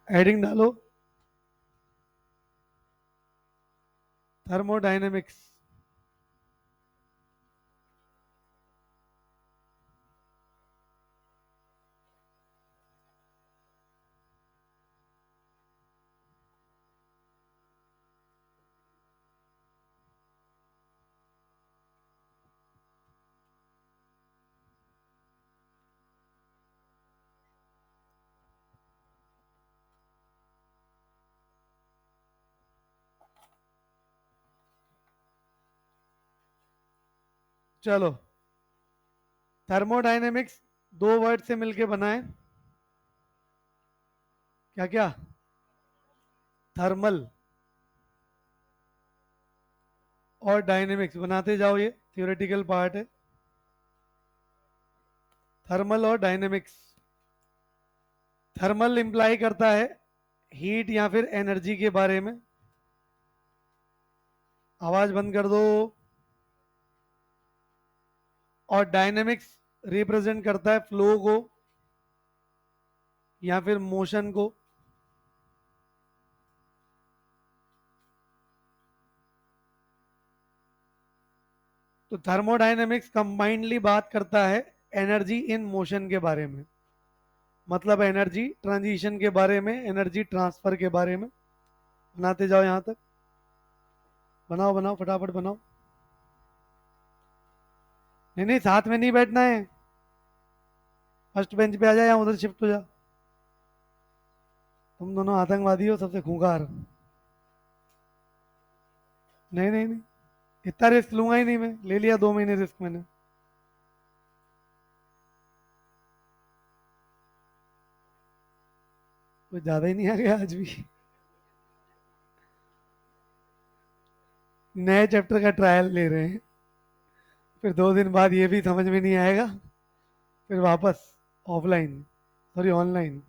Heading डालो, thermodynamics. चलो, thermodynamics दो वर्ड से मिलके बना है। क्या क्या? थर्मल और डायनेमिक्स। बनाते जाओ, ये थियोरेटिकल पार्ट है। थर्मल और डायनेमिक्स। थर्मल इंप्लाई करता है हीट या फिर एनर्जी के बारे में। आवाज बंद कर दो। और डायनेमिक्स रिप्रेजेंट करता है फ्लो को या फिर मोशन को। तो थर्मोडायनेमिक्स कंबाइंडली बात करता है एनर्जी इन मोशन के बारे में, मतलब एनर्जी ट्रांजिशन के बारे में, एनर्जी ट्रांसफर के बारे में। बनाते जाओ यहां तक। बनाओ बनाओ, फटाफट बनाओ। नहीं नहीं, साथ में नहीं बैठना है। फर्स्ट बेंच पे आ जा या उधर शिफ्ट हो जा। तुम दोनों आतंकवादी हो, सबसे खूंखार। नहीं नहीं नहीं, इतना रिस्क लूंगा ही नहीं मैं। ले लिया 2 महीने रिस्क मैंने। कुछ ज्यादा ही नहीं आ गया आज भी। नए चैप्टर का ट्रायल ले रहे हैं, फिर 2 दिन बाद ये भी समझ में नहीं आएगा, फिर वापस ऑफलाइन, सॉरी ऑनलाइन।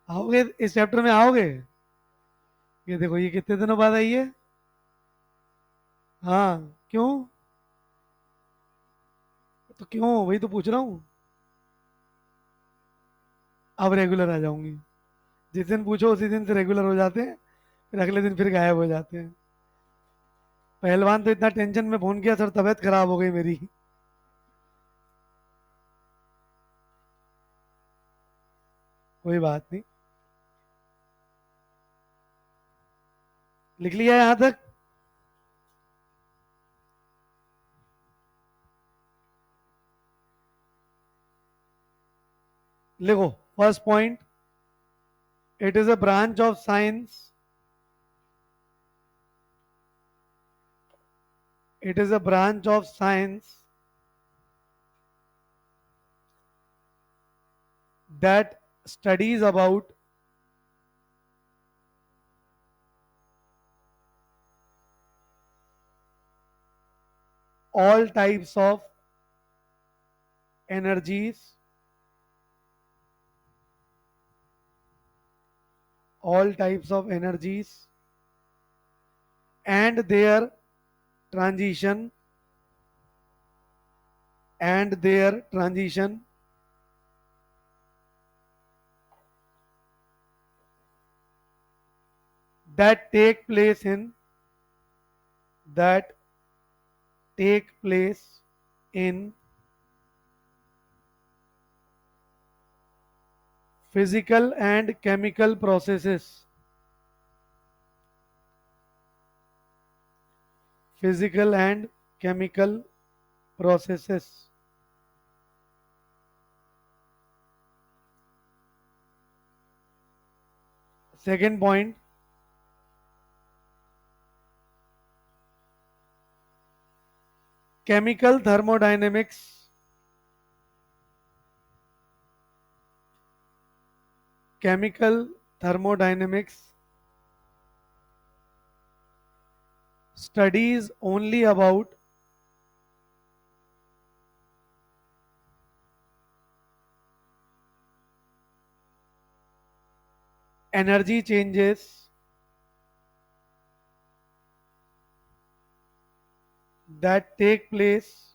आओगे इस चैप्टर में? आओगे? ये देखो, ये कितने दिनों बाद आई है। हाँ, क्यों? तो क्यों, वही तो पूछ रहा हूँ। अब रेगुलर आ जाऊंगी। जिस दिन पूछो उसी दिन से रेगुलर हो जाते हैं, फिर अगले दिन फिर गायब हो जाते हैं। पहलवान तो इतना टेंशन में फोन किया सर, तबीयत खराब हो गई मेरी। कोई बात नहीं। लिख लिया यहाँ तक? लिखो। First point, it is a branch of science, it is a branch of science that studies about all types of energies, all types of energies and their transition and their transition that take place in that take place in physical and chemical processes, physical and chemical processes. Second point, chemical thermodynamics, chemical thermodynamics studies only about energy changes that take place,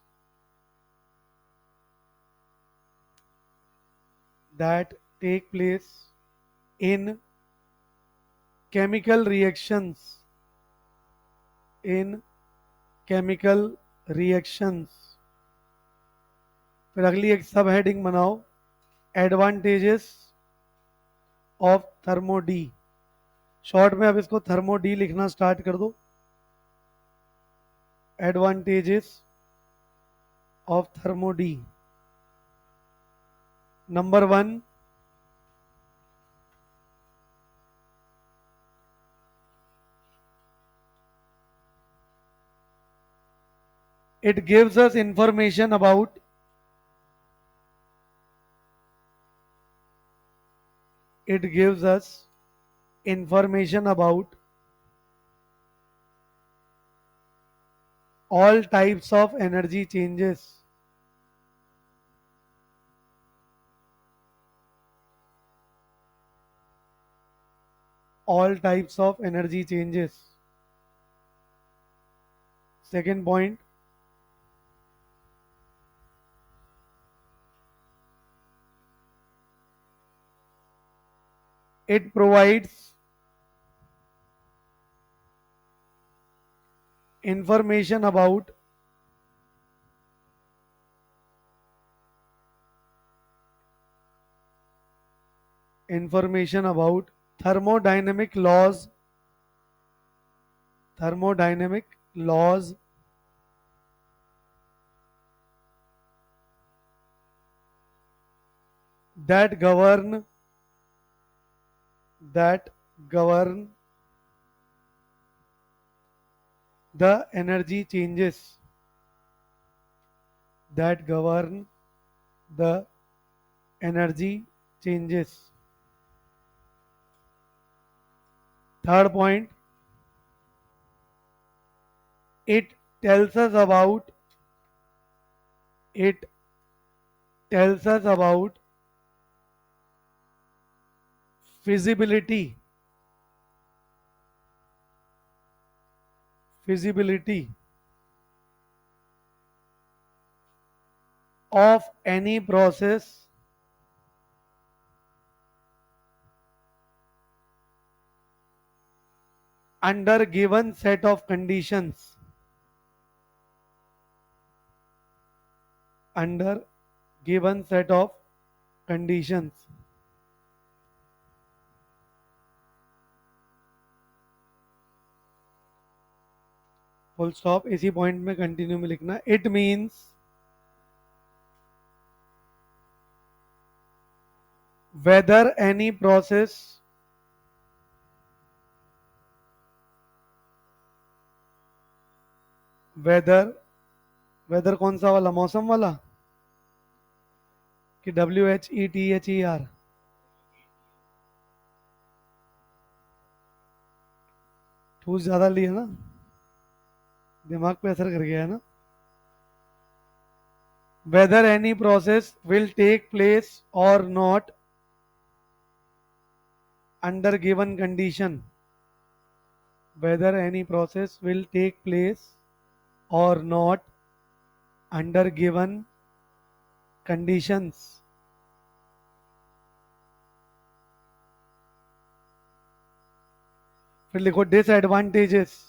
that take place in chemical reactions, in chemical reactions। फिर अगली एक सब heading बनाओ, advantages of thermo D. Short में अब इसको thermo D लिखना start कर दो। Advantages of thermo D. Number 1, it gives us information about, it gives us information about all types of energy changes, all types of energy changes। Second point, it provides information about thermodynamic laws, thermodynamic laws that govern, that govern the energy changes, that govern the energy changes। Third point, it tells us about, it tells us about feasibility, feasibility of any process under given set of conditions, under given set of conditions। Full stop, इसी point में continue में लिखना। It means whether any process, whether, whether कौन सा वाला, मौसम वाला कि WHETHER? ठूस ज्यादा लिया ना, दिमाग पे असर कर गया है ना। Whether any process will take place or not under given condition, whether any process will take place or not under given conditions। फिर लिखो disadvantages.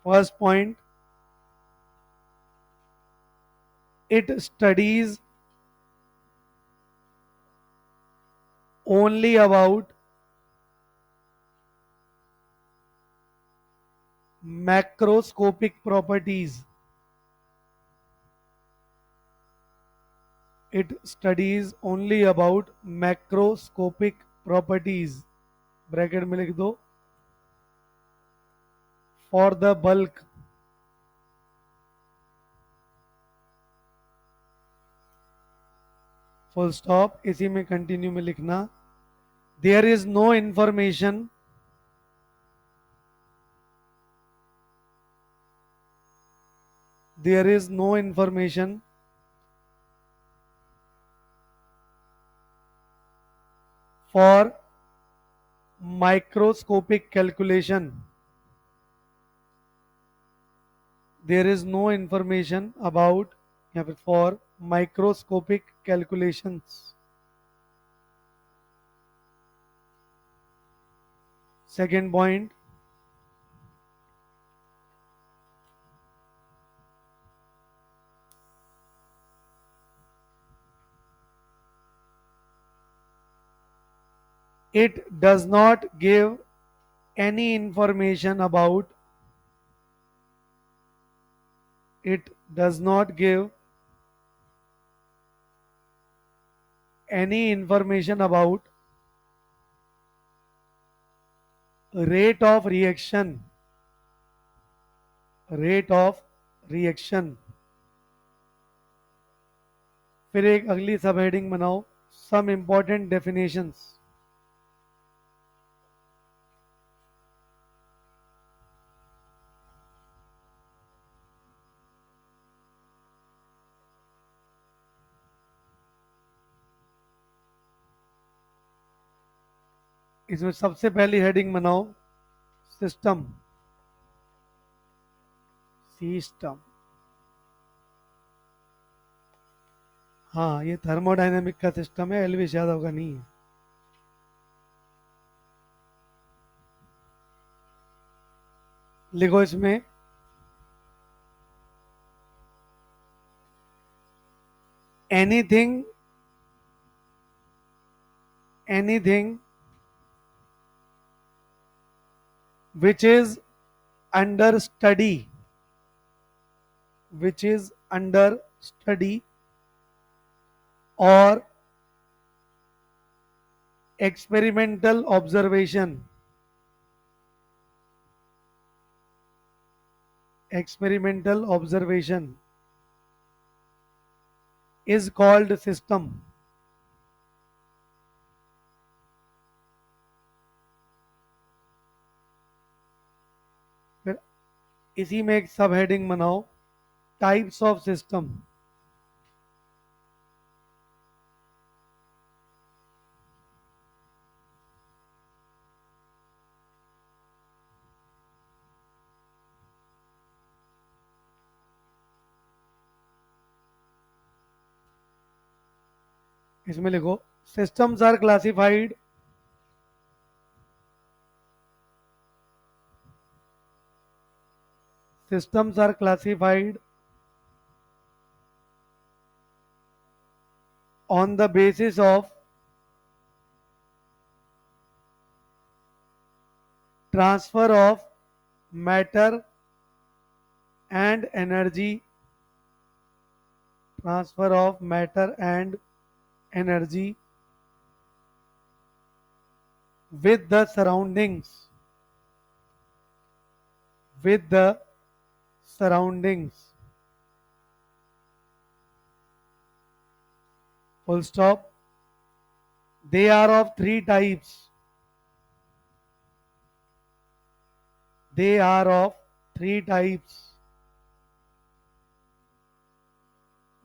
First point, it studies only about macroscopic properties, it studies only about macroscopic properties, bracket में लिख दो, for the bulk, full stop, इसी में continue में लिखना। There is no information, there is no information for microscopic calculation. There is no information about for microscopic calculations. Second point, it does not give any information about it does not give any information about rate of reaction. rate of reaction फिर एक अगली सब heading बनाओ, some important definitions. इसमें सबसे पहली heading बनाओ system. System, हाँ ये थर्मोडायनेमिक का सिस्टम है, एलविस यादव का नहीं है. लिखो इसमें anything anything which is under study which is under study or experimental observation is called system. फिर इसी में एक सब हेडिंग बनाओ टाइप्स ऑफ सिस्टम. इसमें लिखो systems are classified systems are classified on the basis of transfer of matter and energy with the surroundings full stop. They are of three types.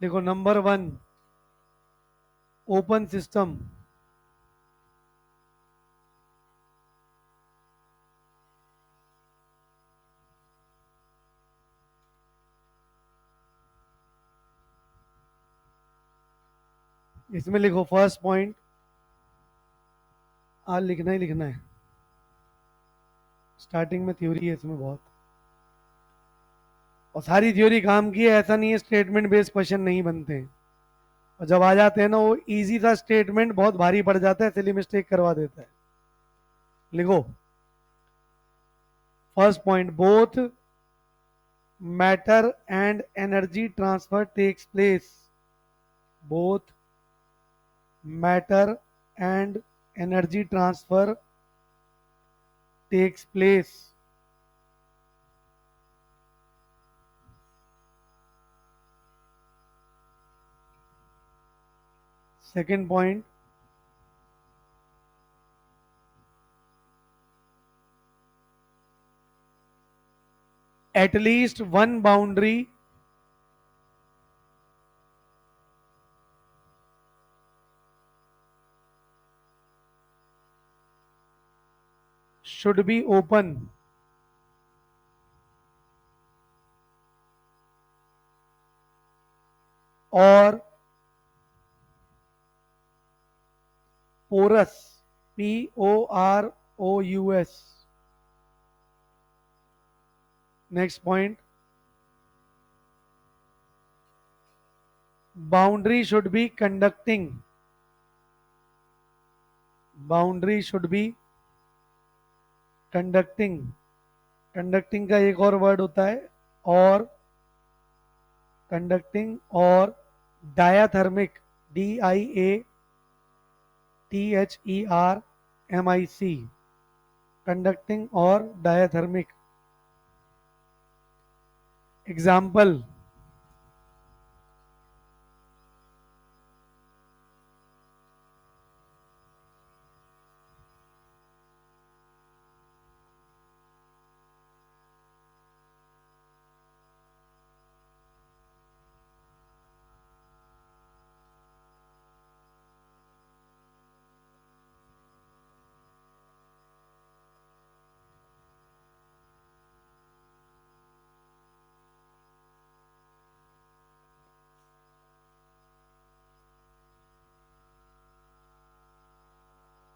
देखो number 1 open system. इसमें लिखो first point, आज लिखना ही लिखना है, starting में theory है इसमें बहुत, और सारी थ्योरी काम की है. ऐसा नहीं है स्टेटमेंट बेस्ड क्वेश्चन नहीं बनते हैं, और जब आ जाते हैं ना वो इजी सा स्टेटमेंट बहुत भारी पड़ जाता है, इसलिए मिस्टेक करवा देता है. लिखो first point, both matter and energy transfer takes place. Both matter and energy transfer takes place. Second point, at least one boundary should be open, or porous, Porous. Next point, boundary should be conducting, boundary should be conducting. Conducting का एक और word होता है और, conducting और diathermic, DIATHERMIC, conducting और diathermic. Example,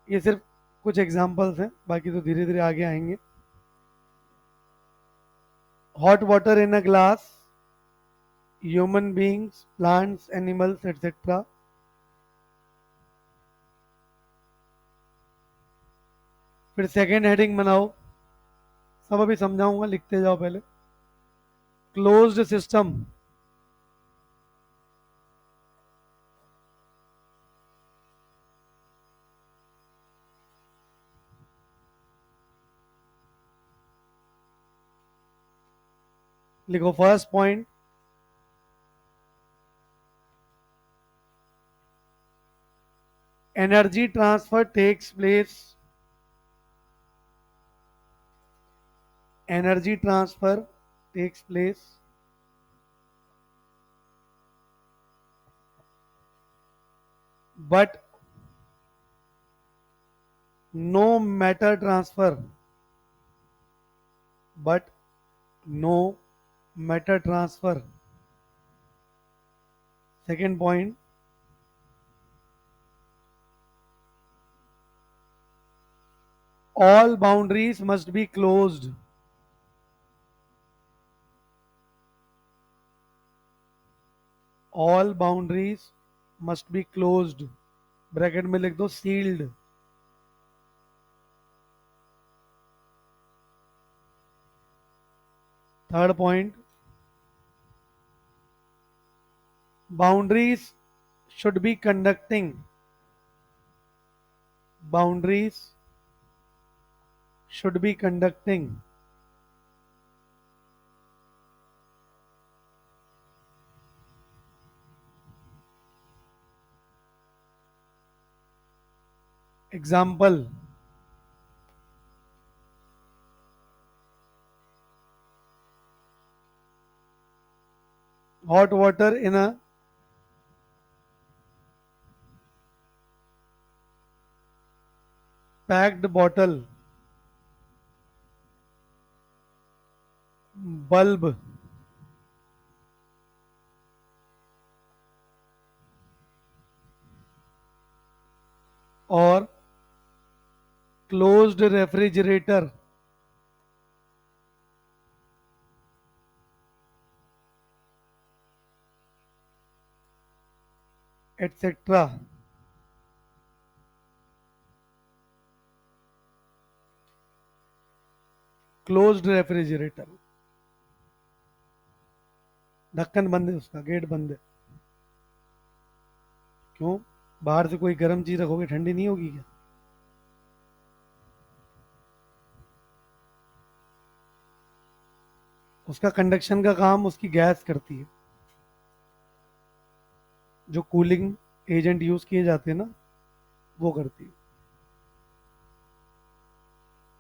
ये सिर्फ कुछ एग्जाम्पल्स हैं, बाकी तो धीरे धीरे आगे आएंगे. Hot water in a glass, human beings, plants, animals etcetera. फिर सेकेंड हेडिंग बनाओ, सब अभी समझाऊंगा, लिखते जाओ पहले. क्लोज्ड सिस्टम, लिखो first point, energy transfer takes place, energy transfer takes place but no matter transfer, but no matter transfer. Second point, all boundaries must be closed, all boundaries must be closed. Bracket में लिख दो sealed. Third point, boundaries should be conducting, boundaries should be conducting. Example, hot water in a packed bottle, bulb, और closed refrigerator, etc. Closed refrigerator, ढक्कन बंद है, उसका gate बंद है. क्यों? बाहर से कोई गर्म चीज रखोगे ठंडी नहीं होगी क्या? उसका कंडक्शन का काम उसकी गैस करती है. जो कूलिंग एजेंट यूज किए जाते हैं ना, वो करती है.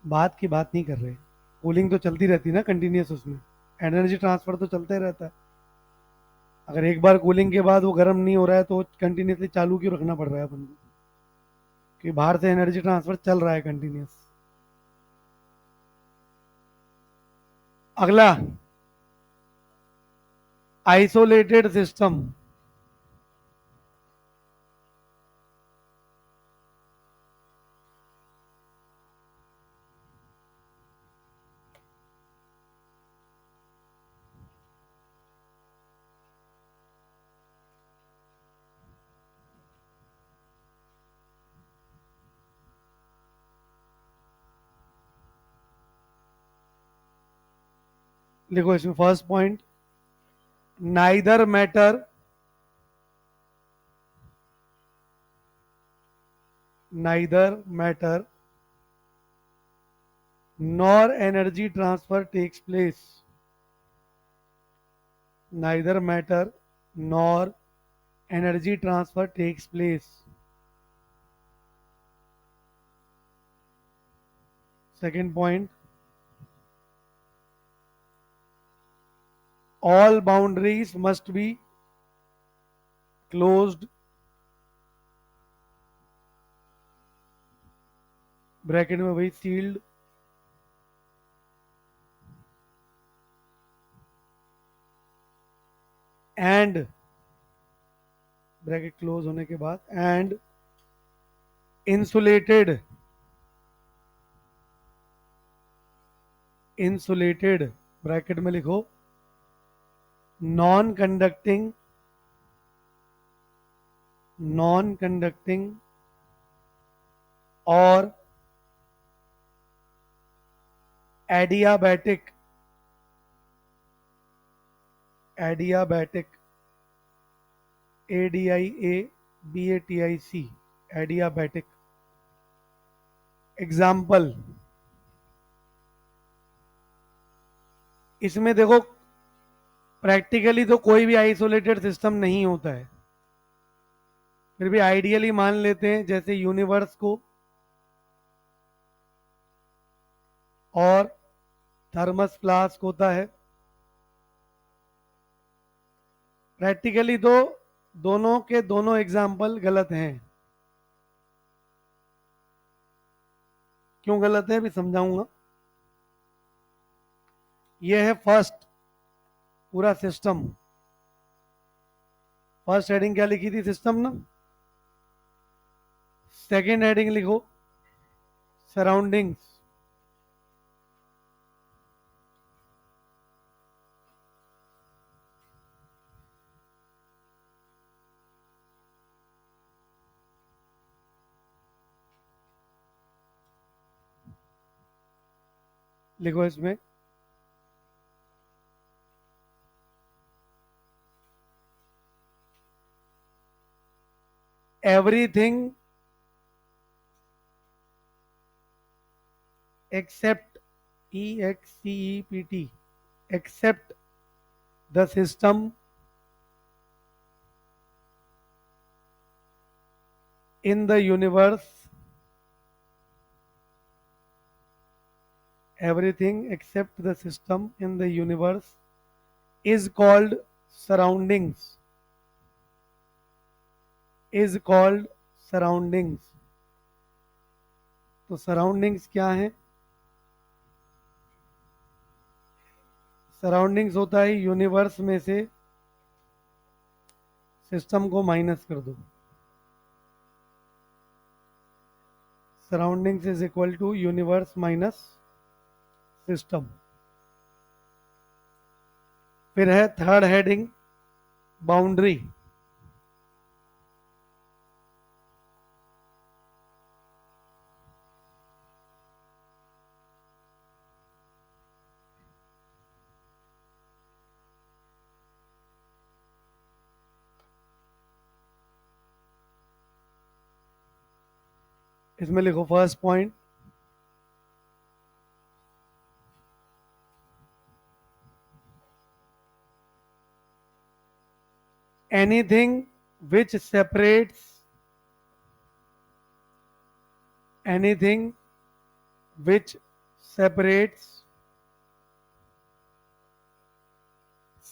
बात की बात नहीं कर रहे. कूलिंग तो चलती रहती है ना कंटिन्यूस, उसमें एनर्जी ट्रांसफर तो चलता ही रहता है. अगर एक बार कूलिंग के बाद वो गर्म नहीं हो रहा है तो कंटिन्यूसली चालू क्यों रखना पड़ रहा है अपन को? कि बाहर से एनर्जी ट्रांसफर चल रहा है कंटिन्यूस. अगला, आइसोलेटेड सिस्टम। लिखो इसमें first point, neither matter nor energy transfer takes place. Neither matter nor energy transfer takes place. Second point, all boundaries must be closed, bracket में वही सील्ड, एंड ब्रैकेट क्लोज होने के बाद and insulated bracket में लिखो non conducting और adiabatic ADIABATIC adiabatic. Example, इसमें देखो प्रैक्टिकली तो कोई भी आइसोलेटेड सिस्टम नहीं होता है, फिर भी आइडियली मान लेते हैं, जैसे यूनिवर्स को और थर्मस फ्लास्क होता है। प्रैक्टिकली तो दोनों के दोनों एग्जाम्पल गलत हैं। क्यों गलत है अभी समझाऊंगा। यह है फर्स्ट पूरा सिस्टम। फर्स्ट हेडिंग क्या लिखी थी, सिस्टम ना। सेकेंड हेडिंग लिखो सराउंडिंग्स। लिखो इसमें everything except EXCEPT except the system in the universe, everything except the system in the universe is called surroundings, तो सराउंडिंग्स क्या है। सराउंडिंग्स होता है यूनिवर्स में से सिस्टम को माइनस कर दो। Surroundings is equal to universe minus system. फिर है थर्ड हेडिंग बाउंड्री। इसमें लिखो first point, anything which separates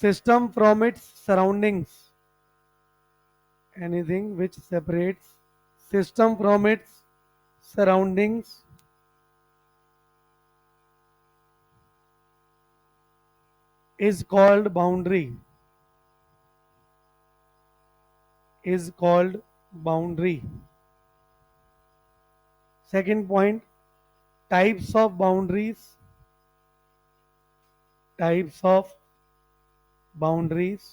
system from its surroundings, anything which separates system from its surroundings is called boundary, is called boundary. Second point, types of boundaries, types of boundaries.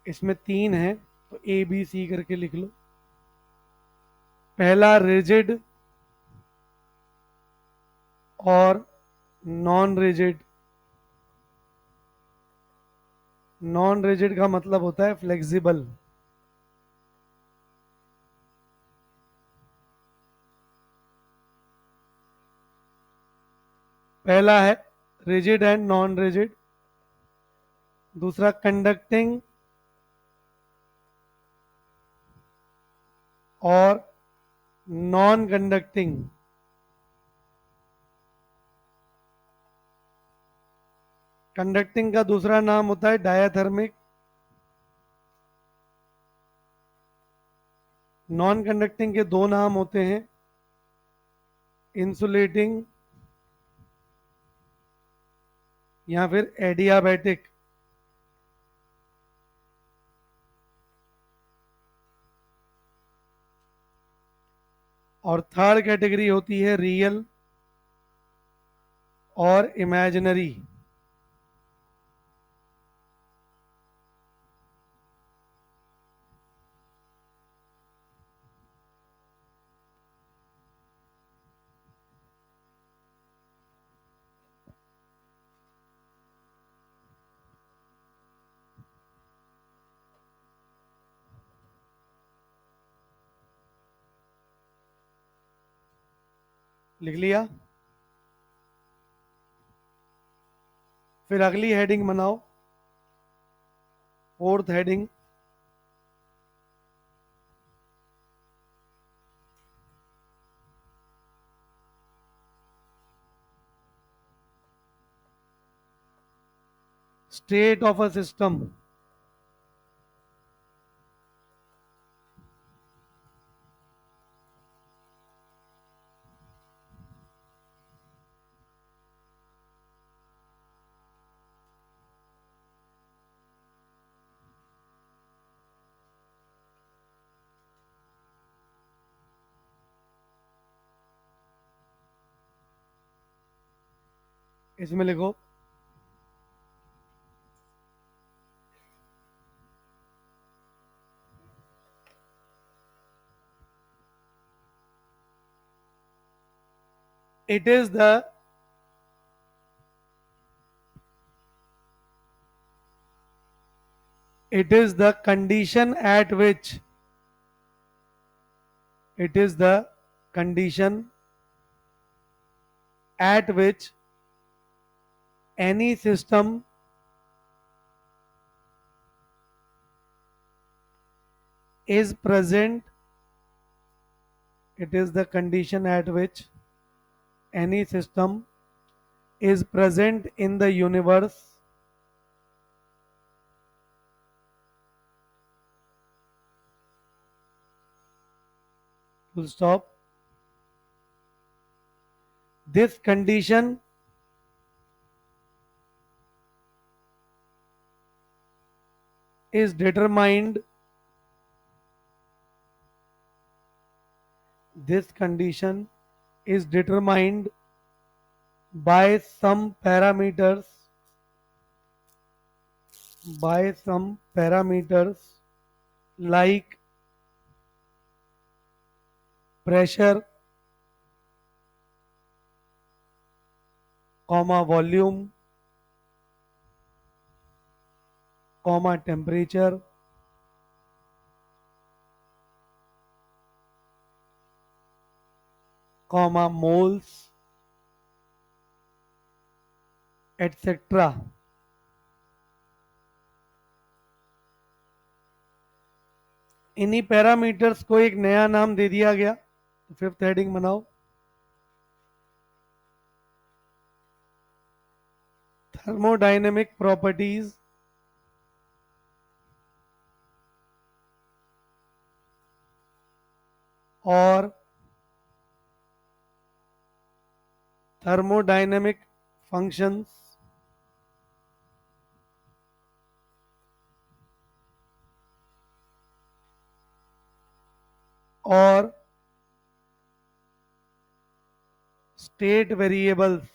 इसमें तीन है, तो A B C करके लिख लो। पहला rigid और non rigid. Non rigid का मतलब होता है फ्लेक्सिबल। पहला है रिजिड एंड नॉन रिजिड। दूसरा कंडक्टिंग और नॉन कंडक्टिंग। कंडक्टिंग का दूसरा नाम होता है डायाथर्मिक। नॉन कंडक्टिंग के दो नाम होते हैं, इंसुलेटिंग या फिर एडियाबैटिक। और थर्ड कैटेगरी होती है रियल और इमेजिनरी। लिख लिया? फिर अगली हेडिंग बनाओ, fourth heading. State of a system. इसमें लिखो it is the it is the condition at which it is the condition at which any system is present. It is the condition at which any system is present in the universe. Full stop. This condition is determined. This condition is determined by some parameters, by some parameters like pressure, comma volume, comma temperature, comma moles, etc. इन्हीं parameters को एक नया नाम दे दिया गया। तो fifth heading बनाओ, thermodynamic properties और thermodynamic functions or state variables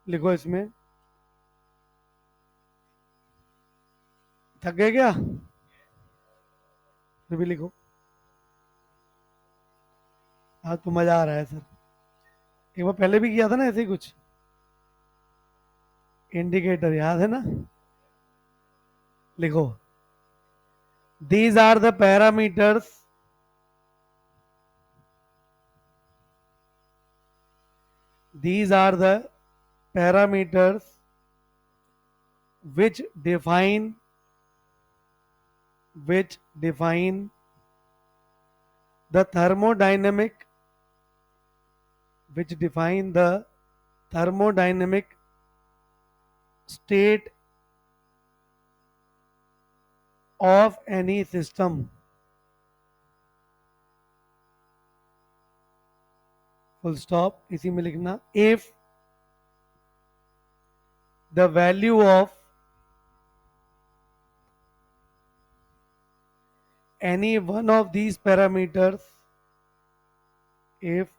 लिखो इसमें। थक गए क्या? फिर भी लिखो। आज तो मजा आ रहा है सर। एक बार पहले भी किया था ना ऐसे ही कुछ। इंडिकेटर याद है ना? लिखो। These are the parameters these are the parameters which define the thermodynamic state of any system. Full stop. इसी में लिखना if the value of any one of these parameters if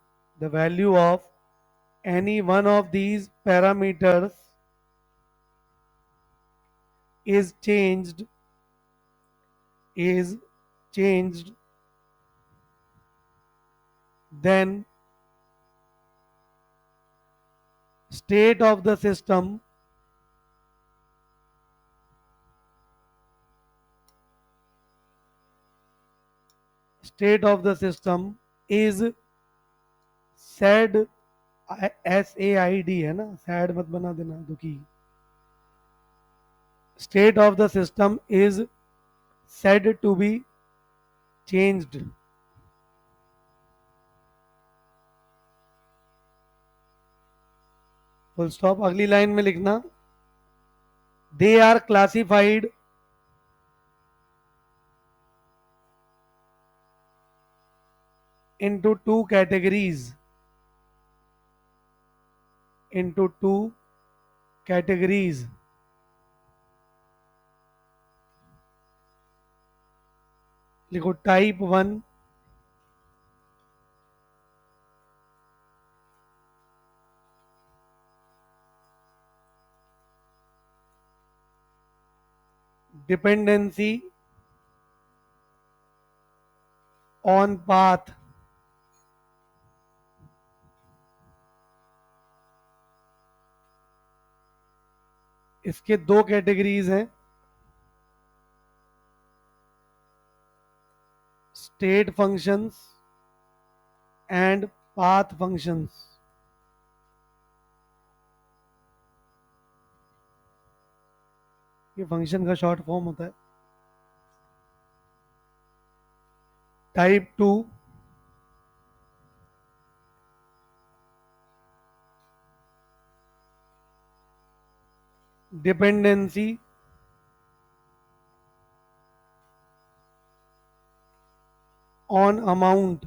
the value of any one of these parameters is changed, then state of the system is said SAID है ना, sad मत बना देना दुखी। State of the system is said to be changed। फुल स्टॉप। अगली line में लिखना they are classified into two categories लिखो टाइप 1 डिपेंडेंसी ऑन पाथ। इसके दो कैटेगरीज हैं, state functions and path functions. ये फंक्शन का शॉर्ट फॉर्म होता है। Type 2 dependency on amount.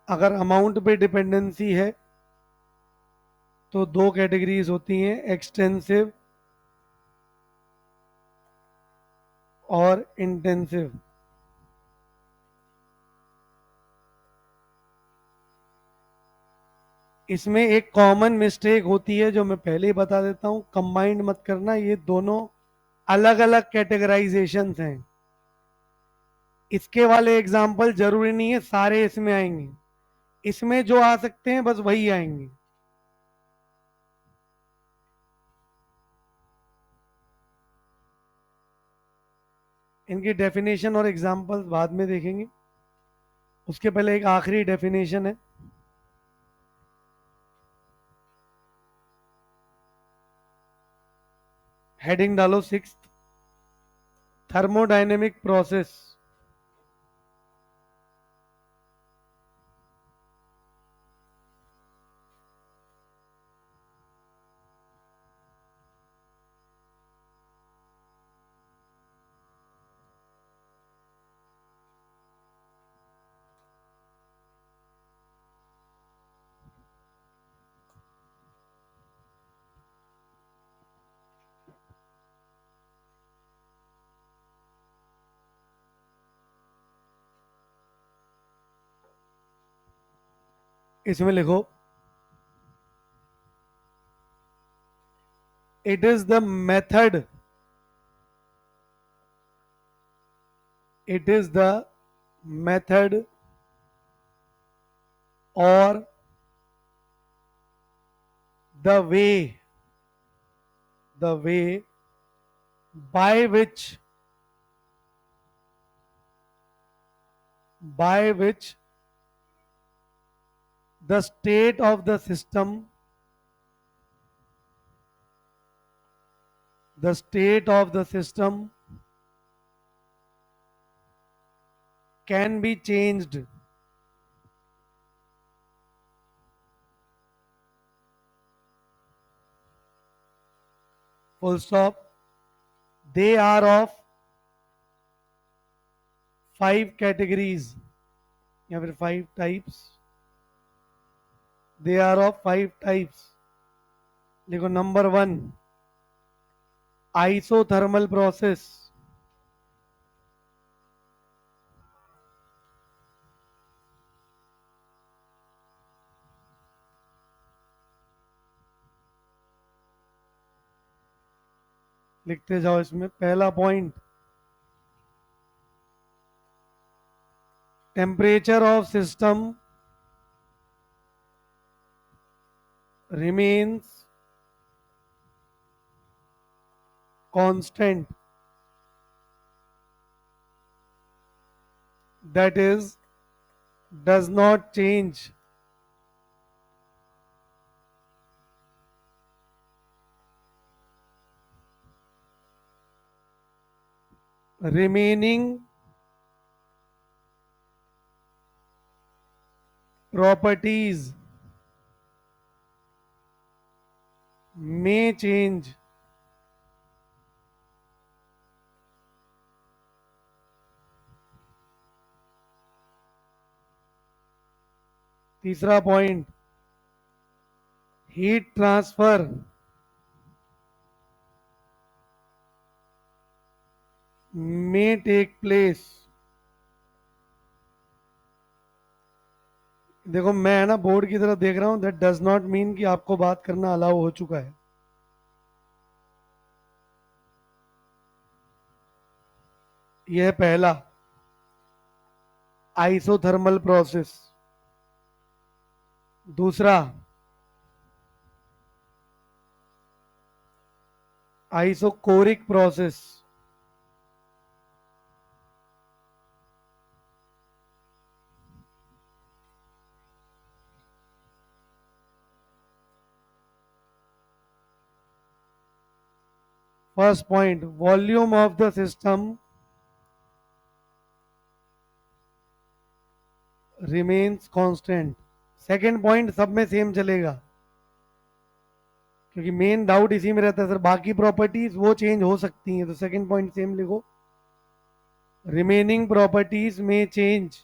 अगर अमाउंट पे डिपेंडेंसी है तो दो कैटेगरीज होती हैं, एक्सटेंसिव और इंटेंसिव। इसमें एक कॉमन मिस्टेक होती है जो मैं पहले ही बता देता हूं, कंबाइंड मत करना, ये दोनों अलग अलग कैटेगराइजेशंस हैं। इसके वाले एग्जाम्पल जरूरी नहीं है सारे इसमें आएंगे, इसमें जो आ सकते हैं बस वही आएंगे। इनकी डेफिनेशन और एग्जाम्पल्स बाद में देखेंगे। उसके पहले एक आखिरी डेफिनेशन है, हेडिंग डालो 6th, थर्मोडायनेमिक प्रोसेस। इसमें लिखो, it is the method, it is the method or the way, the way by which, by which the state of the system, the state of the system can be changed, full stop. They are of 5 categories या फिर 5 types, they are of 5 types। लिखो number 1, isothermal process. लिखते जाओ इसमें पहला point, temperature of system remains constant, that is does not change। remaining properties may change। तीसरा point, heat transfer may take place। देखो मैं ना बोर्ड की तरफ देख रहा हूं, दैट डज नॉट मीन कि आपको बात करना अलाउ हो चुका है। यह है पहला, आइसोथर्मल प्रोसेस। दूसरा, isochoric process. First point, volume of the system remains constant. Second point सब में सेम चलेगा, क्योंकि मेन डाउट इसी में रहता है सर, बाकी प्रॉपर्टीज वो चेंज हो सकती हैं, तो सेकेंड पॉइंट सेम लिखो, रिमेनिंग प्रॉपर्टीज में चेंज।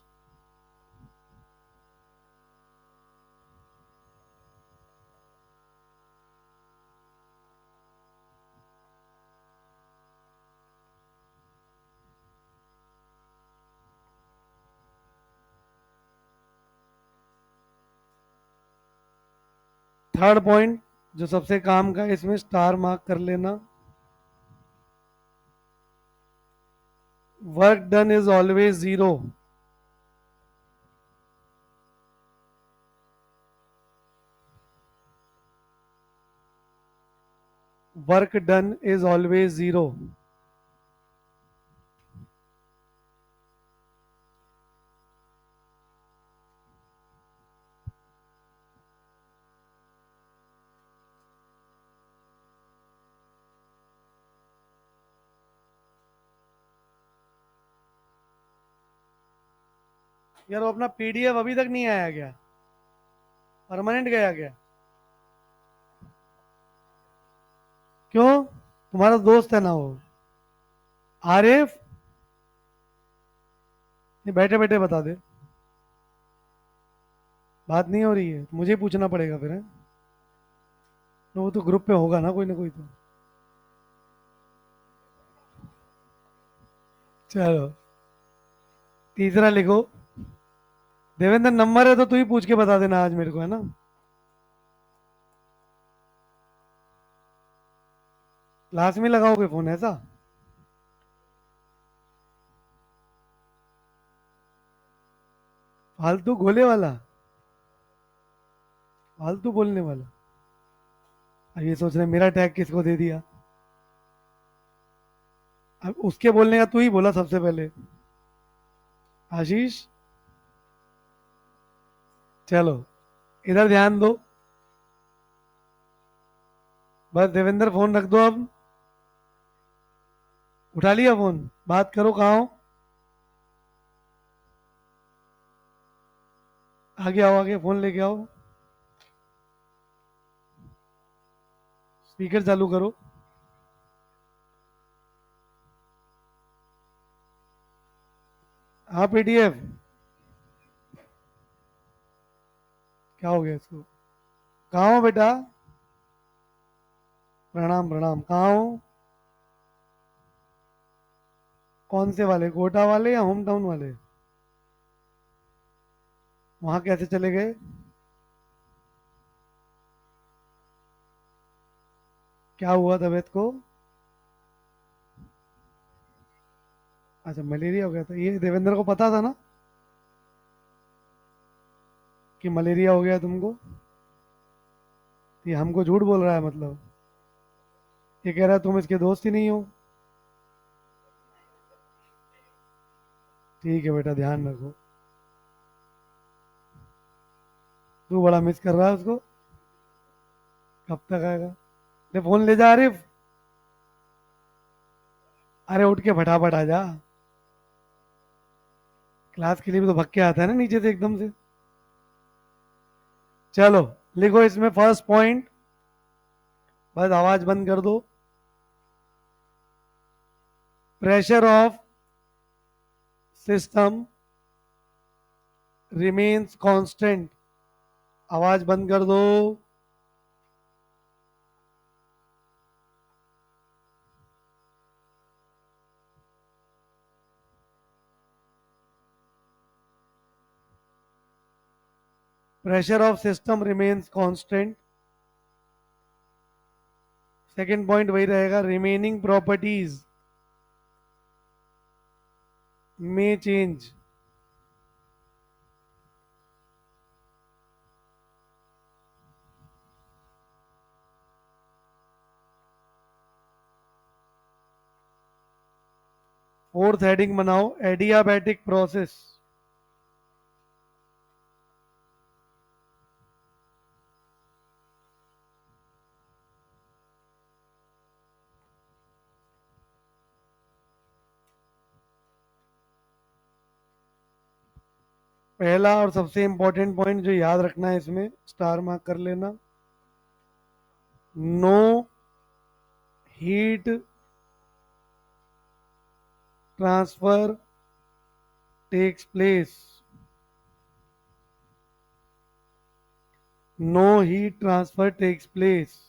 थर्ड पॉइंट जो सबसे काम का है, इसमें स्टार मार्क कर लेना, work done is always zero. Work done is always zero. यार वो अपना पीडीएफ अभी तक नहीं आया क्या? परमानेंट गया क्या? क्यों? तुम्हारा दोस्त है ना वो, आरिफ? ये बैठे बैठे बता दे। बात नहीं हो रही है तो मुझे ही पूछना पड़ेगा फिर, है? तो वो तो ग्रुप पे होगा ना कोई तो। चलो, तीसरा लिखो। देवेंद्र, नंबर है तो तू ही पूछ के बता देना आज मेरे को, है ना? क्लास में लगाओगे फोन ऐसा? फालतू गोले वाला, फालतू बोलने वाला। अब ये सोच रहे मेरा टैग किसको दे दिया। अब उसके बोलने का तू ही बोला सबसे पहले। आशीष, चलो इधर ध्यान दो। बस देवेंद्र फोन रख दो अब। उठा लिया फोन? बात करो, कहाँ हो? आगे आओ, आगे फोन लेके आओ। स्पीकर चालू करो। हाँ, पीडीएफ। क्या हो गया इसको? कहाँ हो बेटा? प्रणाम प्रणाम, कहाँ हो? कौन से वाले, कोटा वाले या होम टाउन वाले? वहां कैसे चले गए? क्या हुआ तबीयत को? अच्छा, मलेरिया हो गया था। ये देवेंद्र को पता था ना कि मलेरिया हो गया तुमको? ये हमको झूठ बोल रहा है मतलब? ये कह रहा है तुम इसके दोस्त ही नहीं हो। ठीक है बेटा, ध्यान रखो। तू बड़ा मिस कर रहा है उसको। कब तक आएगा? ले फोन ले जा आरिफ। अरे उठ के फटाफट आ जा। क्लास के लिए भी तो भग के आता है ना नीचे से एकदम से। चलो, लिखो इसमें फर्स्ट पॉइंट। बस आवाज बंद कर दो। Pressure of system remains constant. आवाज बंद कर दो। Pressure of system remains constant. Second point वही रहेगा, रिमेनिंग प्रॉपर्टीज में चेंज। फोर्थ हेडिंग बनाओ, एडियाबैटिक प्रोसेस। पहला और सबसे इंपॉर्टेंट पॉइंट जो याद रखना है, इसमें स्टार मार्क कर लेना। No heat transfer takes place. No heat transfer takes place.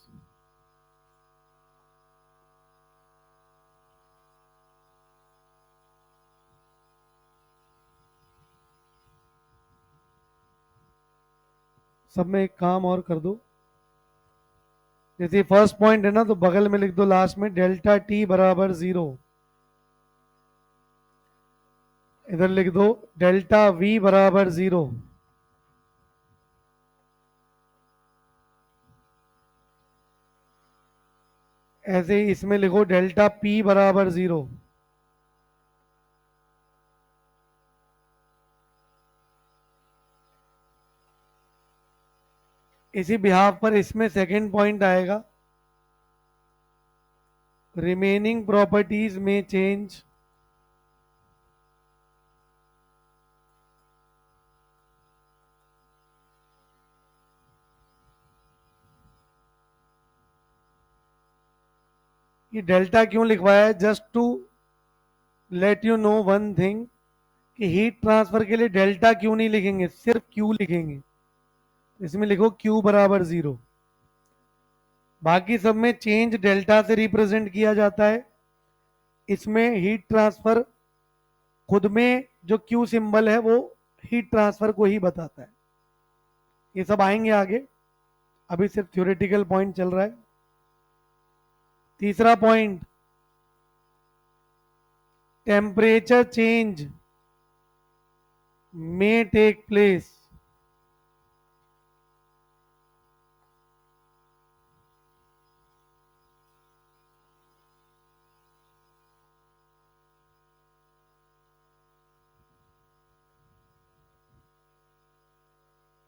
सब में एक काम और कर दो। जैसे फर्स्ट पॉइंट है ना, तो बगल में लिख दो लास्ट में डेल्टा टी बराबर 0। इधर लिख दो डेल्टा वी बराबर 0। ऐसे ही इसमें लिखो डेल्टा पी बराबर 0। इसी बिहाफ पर इसमें सेकंड पॉइंट आएगा, रिमेनिंग प्रॉपर्टीज में चेंज। ये डेल्टा क्यों लिखवाया है? Just to let you know one thing कि हीट ट्रांसफर के लिए डेल्टा क्यू नहीं लिखेंगे, सिर्फ क्यू लिखेंगे। इसमें लिखो क्यू बराबर 0। बाकी सब में चेंज डेल्टा से रिप्रेजेंट किया जाता है, इसमें हीट ट्रांसफर खुद में जो क्यू सिंबल है वो हीट ट्रांसफर को ही बताता है। ये सब आएंगे आगे, अभी सिर्फ थ्योरेटिकल पॉइंट चल रहा है। तीसरा point, temperature change may take place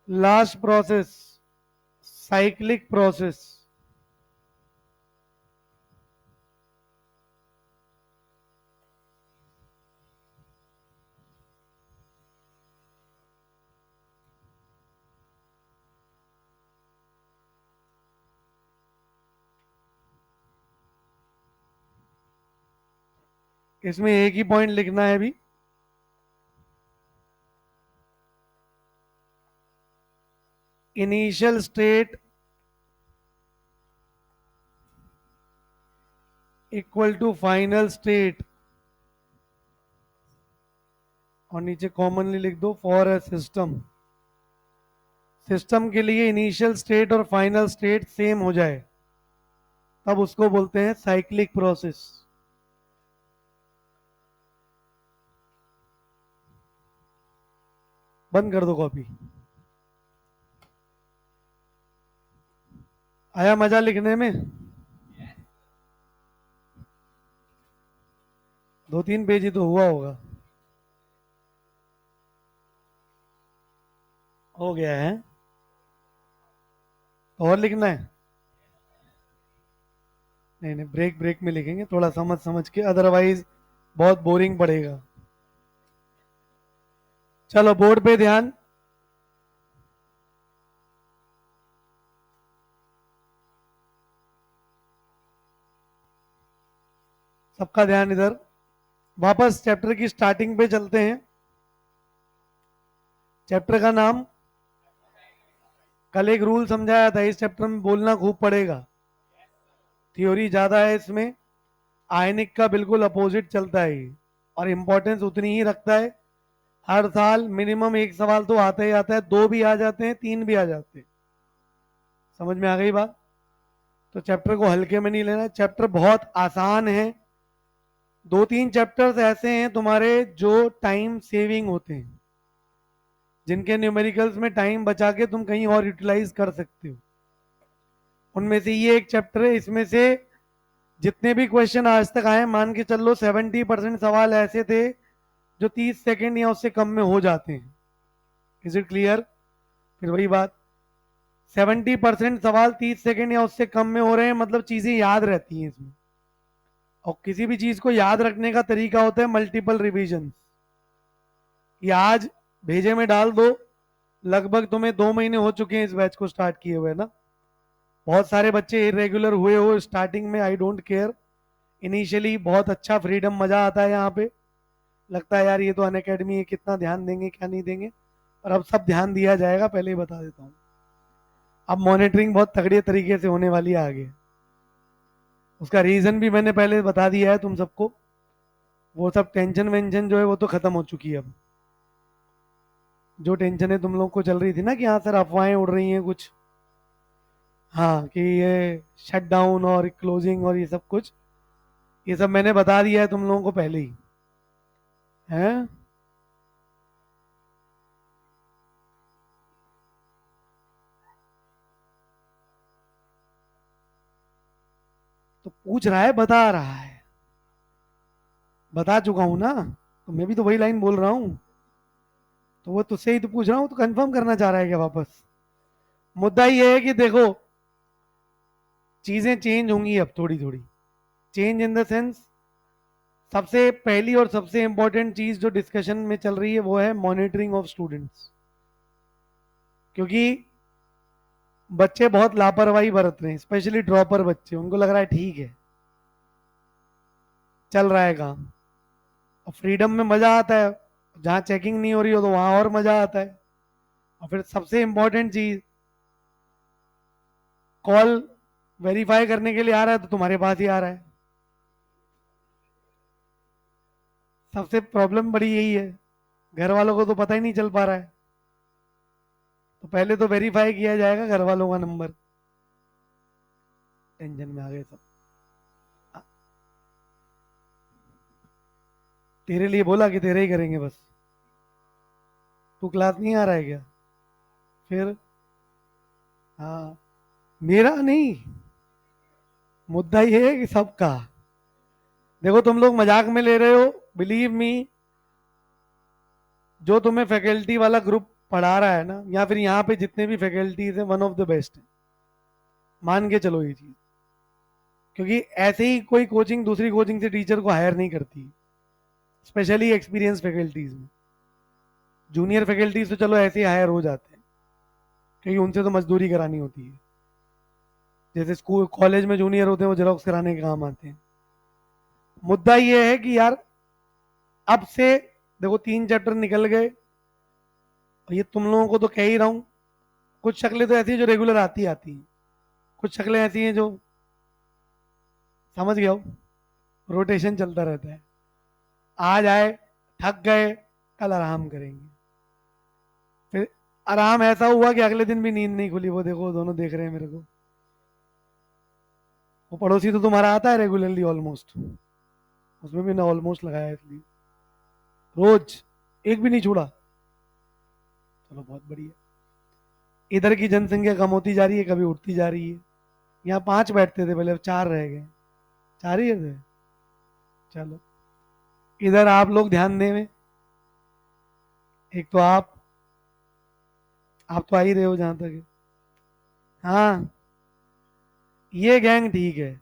last process cyclic process। इसमें एक ही पॉइंट लिखना है अभी, initial state equal to final state, और नीचे कॉमनली लिख दो फॉर अ सिस्टम। सिस्टम के लिए इनिशियल स्टेट और फाइनल स्टेट सेम हो जाए तब उसको बोलते हैं साइक्लिक प्रोसेस। बंद कर दो कॉपी। आया मजा लिखने में? 2-3 पेज ही तो हुआ होगा। हो गया है? और लिखना है? नहीं नहीं, ब्रेक ब्रेक में लिखेंगे, थोड़ा समझ समझ के, अदरवाइज बहुत बोरिंग पड़ेगा। चलो बोर्ड पे ध्यान। सबका ध्यान इधर। वापस चैप्टर की स्टार्टिंग पे चलते हैं। चैप्टर का नाम कल एक रूल समझाया था, इस चैप्टर में बोलना खूब पड़ेगा, थ्योरी ज्यादा है इसमें। आयनिक का बिल्कुल अपोजिट चलता है ये, और इंपॉर्टेंस उतनी ही रखता है। हर साल मिनिमम एक सवाल तो आता ही आता है, 2 भी आ जाते हैं, 3 भी आ जाते हैं। समझ में आ गई बात? तो चैप्टर को हल्के में नहीं लेना, चैप्टर बहुत आसान है। 2-3 चैप्टर्स ऐसे हैं तुम्हारे जो टाइम सेविंग होते हैं, जिनके न्यूमेरिकल्स में टाइम बचा के तुम कहीं और यूटिलाइज कर सकते हो। उनमें से ये एक चैप्टर है। इसमें से जितने भी क्वेश्चन आज तक आए, मान के चल लो 70% सवाल ऐसे थे जो 30 सेकंड या उससे कम में हो जाते हैं। Is it clear? फिर वही बात, 70% सवाल 30 सेकंड या उससे कम में हो रहे हैं, मतलब चीजें याद रहती हैं इसमें। और किसी भी चीज को याद रखने का तरीका होता है मल्टीपल रिवीजन। ये आज भेजे में डाल दो, लगभग तुम्हें 2 महीने हो चुके हैं इस बैच को स्टार्ट किए हुए ना। बहुत सारे बच्चे इरेगुलर हुए हो स्टार्टिंग में, आई डोंट केयर। इनिशियली बहुत अच्छा फ्रीडम, मजा आता है यहाँ पे, लगता है यार ये तो अन अकेडमी है, कितना ध्यान देंगे क्या नहीं देंगे, और अब सब ध्यान दिया जाएगा, पहले ही बता देता हूँ। अब मॉनिटरिंग बहुत तगड़े तरीके से होने वाली है आगे। उसका रीजन भी मैंने पहले बता दिया है तुम सबको। वो सब टेंशन वेंशन जो है वो तो खत्म हो चुकी है अब। जो टेंशन है तुम लोग को चल रही थी ना कि हाँ सर अफवाहें उड़ रही हैं कुछ, हाँ कि ये शट डाउन और क्लोजिंग और ये सब कुछ, ये सब मैंने बता दिया है तुम लोगों को पहले ही है। तो पूछ रहा है, बता रहा है, बता चुका हूं ना, तो मैं भी तो वही लाइन बोल रहा हूं। तो वो तुझसे ही तो पूछ रहा हूं, तो कंफर्म करना चाह रहा है क्या वापस? मुद्दा ये है कि देखो चीजें चेंज होंगी अब थोड़ी थोड़ी। चेंज इन द सेंस, सबसे पहली और सबसे इंपॉर्टेंट चीज जो डिस्कशन में चल रही है वो है मॉनिटरिंग ऑफ स्टूडेंट्स। क्योंकि बच्चे बहुत लापरवाही बरत रहे हैं, स्पेशली ड्रॉपर बच्चे, उनको लग रहा है ठीक है, चल रहा है काम। और फ्रीडम में मजा आता है, जहां चेकिंग नहीं हो रही हो तो वहां और मजा आता है। और फिर सबसे इंपॉर्टेंट चीज, कॉल वेरीफाई करने के लिए आ रहा है तो तुम्हारे पास ही आ रहा है। सबसे प्रॉब्लम बड़ी यही है, घर वालों को तो पता ही नहीं चल पा रहा है। तो पहले तो वेरीफाई किया जाएगा घर वालों का नंबर। टेंशन में आ गए सब। आ, तेरे लिए बोला कि तेरे ही करेंगे बस। तू क्लास नहीं आ रहा है क्या? फिर हाँ, मेरा नहीं, मुद्दा ये है कि सबका। देखो तुम लोग मजाक में ले रहे हो, बिलीव मी, जो तुम्हें फैकल्टी वाला ग्रुप पढ़ा रहा है ना, या फिर यहाँ पे जितने भी फैकल्टीज हैं, वन ऑफ द बेस्ट है। मान के चलो ये चीज। क्योंकि ऐसे ही कोई कोचिंग दूसरी कोचिंग से टीचर को हायर नहीं करती, स्पेशली एक्सपीरियंस फैकल्टीज में। जूनियर फैकल्टीज तो चलो ऐसे ही हायर हो जाते हैं, क्योंकि उनसे तो मजदूरी करानी होती है। जैसे स्कूल कॉलेज में जूनियर होते हैं, वो जेरोक्स कराने के काम आते हैं। मुद्दा ये है कि यार, अब से देखो 3 चैप्टर निकल गए, और ये तुम लोगों को तो कह ही रहा हूं, कुछ शक्लें तो ऐसी हैं जो रेगुलर आती आती हैं, कुछ शक्लें ऐसी हैं जो, समझ गया हो, रोटेशन चलता रहता है। आज आए, थक गए, कल आराम करेंगे। फिर आराम ऐसा हुआ कि अगले दिन भी नींद नहीं खुली। वो देखो दोनों देख रहे हैं मेरे को। वो पड़ोसी तो तुम्हारा आता है रेगुलरली ऑलमोस्ट, उसमें भी ना ऑलमोस्ट लगाया है इसलिए, रोज एक भी नहीं छोड़ा। चलो बहुत बढ़िया। इधर की जनसंख्या कम होती जा रही है, कभी उठती जा रही है। यहाँ 5 बैठते थे पहले, अब 4 रह गए। 4 ही थे। चलो, इधर आप लोग ध्यान दें में। एक तो आप तो आ ही रहे हो जहां तक है। हाँ, ये गैंग ठीक है,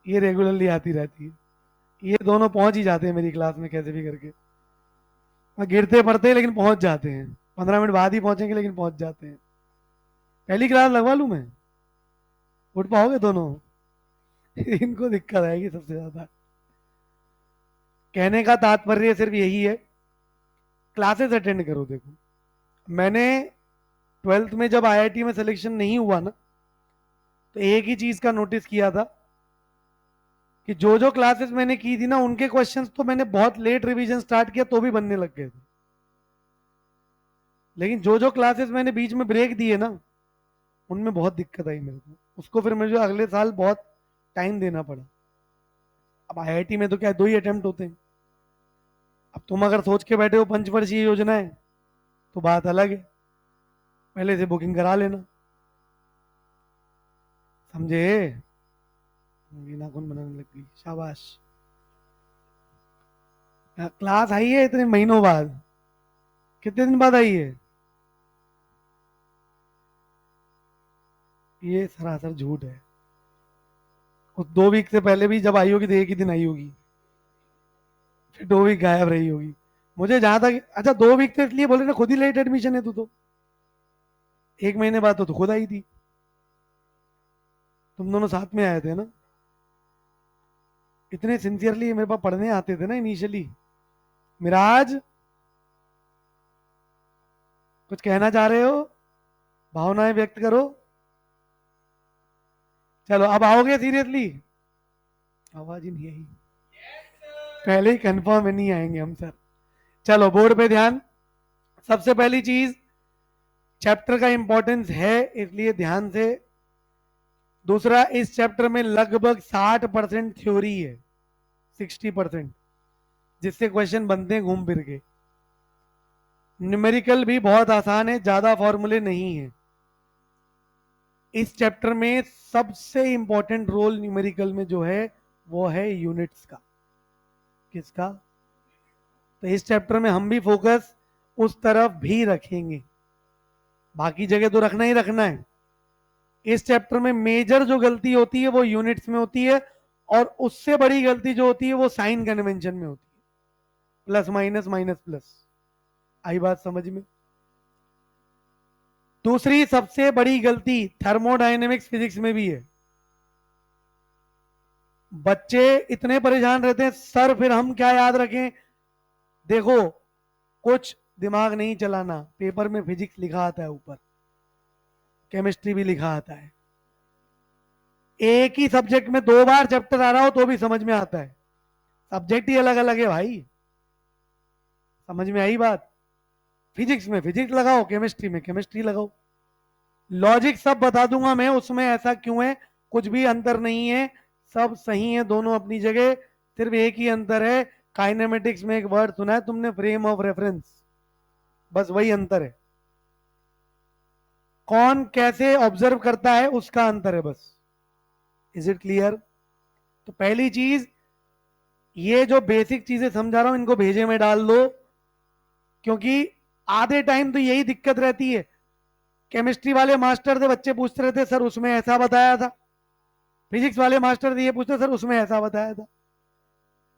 ये रेगुलरली आती रहती है। ये दोनों पहुंच ही जाते हैं मेरी क्लास में कैसे भी करके। वहाँ गिरते पड़ते हैं लेकिन पहुंच जाते हैं, 15 मिनट बाद ही पहुंचेंगे लेकिन पहुंच जाते हैं। पहली क्लास लगवा लूं मैं, उठ पाओगे दोनों? इनको दिक्कत आएगी सबसे ज्यादा। कहने का तात्पर्य सिर्फ यही है, क्लासेस अटेंड करो। देखो, मैंने 12th में जब आईआईटी में सिलेक्शन नहीं हुआ ना, तो एक ही चीज का नोटिस किया था कि जो जो क्लासेस मैंने की थी ना, उनके क्वेश्चंस तो मैंने बहुत लेट रिवीजन स्टार्ट किया तो भी बनने लग गए थे। लेकिन जो जो क्लासेस मैंने बीच में ब्रेक दिए ना, उनमें बहुत दिक्कत आई मेरे को। उसको फिर मुझे अगले साल बहुत टाइम देना पड़ा। अब आईआईटी में तो क्या 2 ही अटेम्प्ट होते हैं। अब तुम अगर सोच के बैठे हो पंचवर्षीय योजना है, तो बात अलग है, पहले से बुकिंग करा लेना। समझे? मेरी नाखून बनाने लग गई, शाबाश। क्लास आई है इतने महीनों बाद, कितने दिन बाद आई है? ये सरासर झूठ है। उस 2 वीक से पहले भी जब आई होगी तो एक ही दिन आई होगी, फिर 2 वीक गायब रही होगी। मुझे जहां तक, अच्छा 2 वीक तो इसलिए बोले ना, खुद ही लेट एडमिशन है तू तो। 1 महीने बाद तो तू खुद आई थी, तुम दोनों साथ में आए थे ना। इतने सिंसियरली मेरे पास पढ़ने आते थे ना इनिशियली। मिराज, कुछ कहना चाह रहे हो? भावनाएं व्यक्त करो। चलो अब आओगे सीरियसली? आवाज ही नहीं आई, पहले ही कंफर्म है नहीं आएंगे हम सर। चलो बोर्ड पे ध्यान। सबसे पहली चीज, चैप्टर का इंपॉर्टेंस है इसलिए ध्यान से। दूसरा, इस चैप्टर में लगभग 60% थ्योरी है, 60%, जिससे क्वेश्चन बनते हैं घूम फिर के। न्यूमेरिकल भी बहुत आसान है, ज्यादा फॉर्मूले नहीं है। इस चैप्टर में सबसे इंपॉर्टेंट रोल न्यूमेरिकल में जो है, वो है यूनिट्स का। किसका? तो इस चैप्टर में हम भी फोकस उस तरफ भी रखेंगे, बाकी जगह तो रखना ही रखना है। इस चैप्टर में मेजर जो गलती होती है वो यूनिट्स में होती है, और उससे बड़ी गलती जो होती है वो साइन कन्वेंशन में होती है, प्लस माइनस माइनस प्लस। आई बात समझ में? दूसरी सबसे बड़ी गलती थर्मोडायनेमिक्स फिजिक्स में भी है। बच्चे इतने परेशान रहते हैं, सर फिर हम क्या याद रखें। देखो, कुछ दिमाग नहीं चलाना, पेपर में फिजिक्स लिखा आता है, ऊपर केमिस्ट्री भी लिखा आता है, एक ही सब्जेक्ट में 2 बार चैप्टर आ रहा हो तो भी समझ में आता है। सब्जेक्ट ही अलग अलग है भाई, समझ में आई बात। फिजिक्स में फिजिक्स लगाओ, केमिस्ट्री में केमिस्ट्री लगाओ। लॉजिक सब बता दूंगा मैं, उसमें ऐसा क्यों है, कुछ भी अंतर नहीं है, सब सही है दोनों अपनी जगह। सिर्फ एक ही अंतर है, काइनेमेटिक्स में एक वर्ड सुना है तुमने, फ्रेम ऑफ रेफरेंस, बस वही अंतर है। कौन कैसे ऑब्जर्व करता है उसका अंतर है बस। Is it clear? तो पहली चीज, ये जो बेसिक चीजें समझा रहा हूं इनको भेजे में डाल दो, क्योंकि आधे टाइम तो यही दिक्कत रहती है। केमिस्ट्री वाले मास्टर थे, बच्चे पूछते रहते सर उसमें ऐसा बताया था, फिजिक्स वाले मास्टर थे, ये पूछते सर उसमें ऐसा बताया था।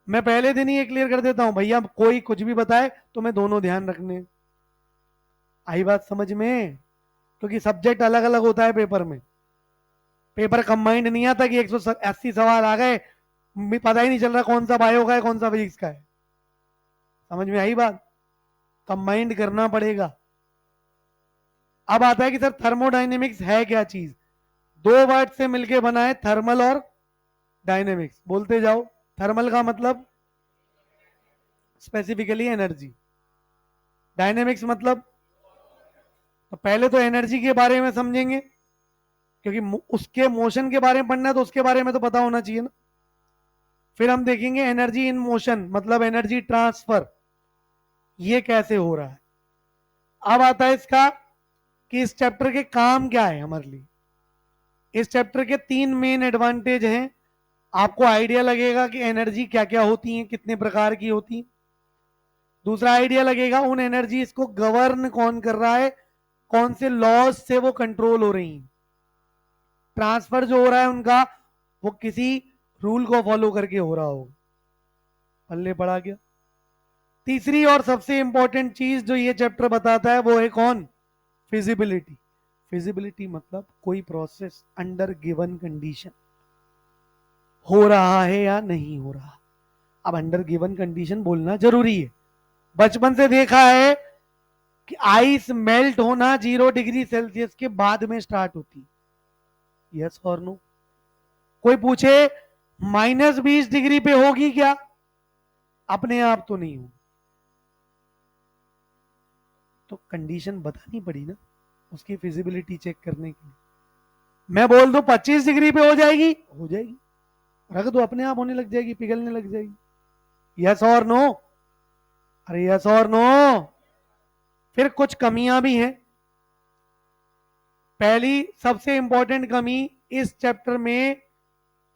मैं पहले दिन ही ये क्लियर कर देता हूं, भैया कोई कुछ भी बताए तो मैं दोनों ध्यान रखने। आई बात समझ में? क्योंकि सब्जेक्ट अलग अलग होता है पेपर में। पेपर कंबाइंड नहीं आता कि 180 सवाल आ गए, पता ही नहीं चल रहा कौन सा बायो का है कौन सा फिजिक्स का है। समझ में आई बात? कंबाइंड करना पड़ेगा। अब आता है कि सर थर्मोडाइनेमिक्स है क्या चीज। 2 वर्ड से मिलके बना है, थर्मल और डायनेमिक्स। बोलते जाओ। थर्मल का मतलब स्पेसिफिकली एनर्जी, डायनेमिक्स मतलब, तो पहले तो एनर्जी के बारे में समझेंगे, क्योंकि उसके मोशन के बारे में पढ़ना है तो उसके बारे में तो पता होना चाहिए ना। फिर हम देखेंगे एनर्जी इन मोशन, मतलब एनर्जी ट्रांसफर, ये कैसे हो रहा है। अब आता है इसका कि इस चैप्टर के काम क्या है हमारे लिए। इस चैप्टर के 3 मेन एडवांटेज हैं। आपको आइडिया लगेगा कि एनर्जी क्या क्या होती है, कितने प्रकार की होती है। दूसरा आइडिया लगेगा उन एनर्जीज को गवर्न कौन कर रहा है, कौन से लॉज से वो कंट्रोल हो रही हैं। ट्रांसफर जो हो रहा है उनका, वो किसी रूल को फॉलो करके हो रहा होगा। पल्ले पड़ा गया। तीसरी और सबसे इंपॉर्टेंट चीज जो ये चैप्टर बताता है वो है कौन, फिजिबिलिटी। फिजिबिलिटी मतलब कोई प्रोसेस अंडर गिवन कंडीशन हो रहा है या नहीं हो रहा। अब अंडर गिवन कंडीशन बोलना जरूरी है। बचपन से देखा है कि आइस मेल्ट होना 0 डिग्री सेल्सियस के बाद में स्टार्ट होती है। यस और नो? कोई पूछे -20 डिग्री पे होगी क्या, अपने आप तो नहीं हो, तो कंडीशन बतानी पड़ी ना उसकी फिजिबिलिटी चेक करने के लिए। मैं बोल दू 25 डिग्री पे हो जाएगी, रख दो अपने आप होने लग जाएगी, पिघलने लग जाएगी। यस और नो? अरे यस और नो? फिर कुछ कमियां भी हैं। पहली सबसे इंपॉर्टेंट कमी, इस चैप्टर में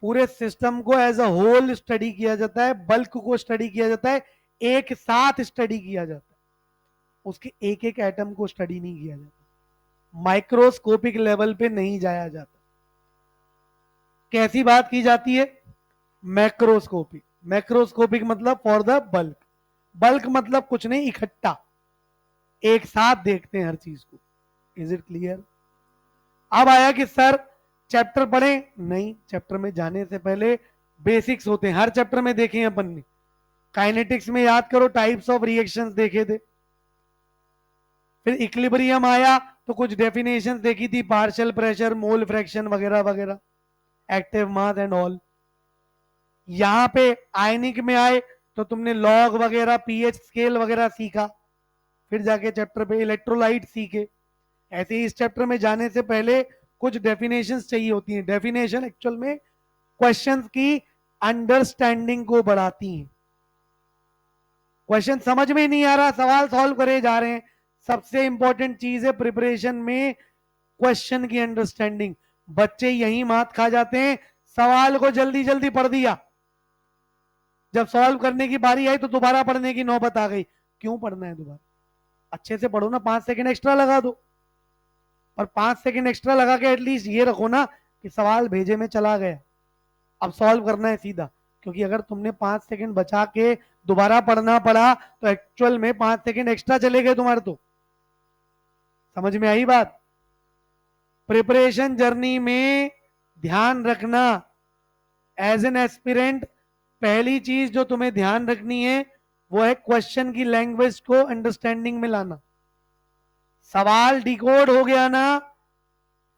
पूरे सिस्टम को एज अ होल स्टडी किया जाता है, बल्क को स्टडी किया जाता है, एक साथ स्टडी किया जाता है, उसके एक एक एटम को स्टडी नहीं किया जाता, माइक्रोस्कोपिक लेवल पे नहीं जाया जाता। कैसी बात की जाती है, मैक्रोस्कोपिक। मैक्रोस्कोपिक मतलब फॉर द बल्क, बल्क मतलब कुछ नहीं, इकट्ठा, एक साथ देखते हैं हर चीज को। Is it clear? अब आया कि सर चैप्टर पढ़े, नहीं, चैप्टर में जाने से पहले बेसिक्स होते हैं, हर चैप्टर में देखे अपन ने। काइनेटिक्स में याद करो टाइप्स ऑफ रिएक्शंस देखे थे, फिर इक्विलिब्रियम आया तो कुछ डेफिनेशंस देखी थी, पार्शियल प्रेशर, मोल फ्रैक्शन वगैरह वगैरह, एक्टिव मास एंड ऑल। यहां पे आयनिक में आए तो तुमने लॉग वगैरह, पीएच स्केल वगैरह सीखा, फिर जाके चैप्टर पे इलेक्ट्रोलाइट सीखे। ऐसे ही इस चैप्टर में जाने से पहले कुछ डेफिनेशंस चाहिए होती हैं। डेफिनेशन एक्चुअल में क्वेश्चंस की अंडरस्टैंडिंग को बढ़ाती हैं। क्वेश्चन समझ में नहीं आ रहा, सवाल सॉल्व करे जा रहे हैं, सबसे इंपॉर्टेंट चीज है प्रिपरेशन में क्वेश्चन की अंडरस्टैंडिंग। बच्चे यही मात खा जाते हैं, सवाल को जल्दी जल्दी पढ़ दिया, जब सॉल्व करने की बारी आई तो दोबारा पढ़ने की नौबत आ गई। क्यों पढ़ना है दोबारा, अच्छे से पढ़ो ना, 5 सेकंड एक्स्ट्रा लगा दो। और 5 सेकंड एक्स्ट्रा लगा के एटलीस्ट ये रखो ना कि सवाल भेजे में चला गया, अब सॉल्व करना है सीधा। क्योंकि अगर तुमने 5 सेकंड बचा के दोबारा पढ़ना पड़ा तो एक्चुअल में 5 सेकंड एक्स्ट्रा चले गए तुम्हारे। तो समझ में आई बात? प्रिपरेशन जर्नी में ध्यान रखना, एज एन एस्पिरेंट पहली चीज जो तुम्हें ध्यान रखनी है वो है क्वेश्चन की लैंग्वेज को अंडरस्टैंडिंग में लाना। सवाल डिकोड हो गया ना,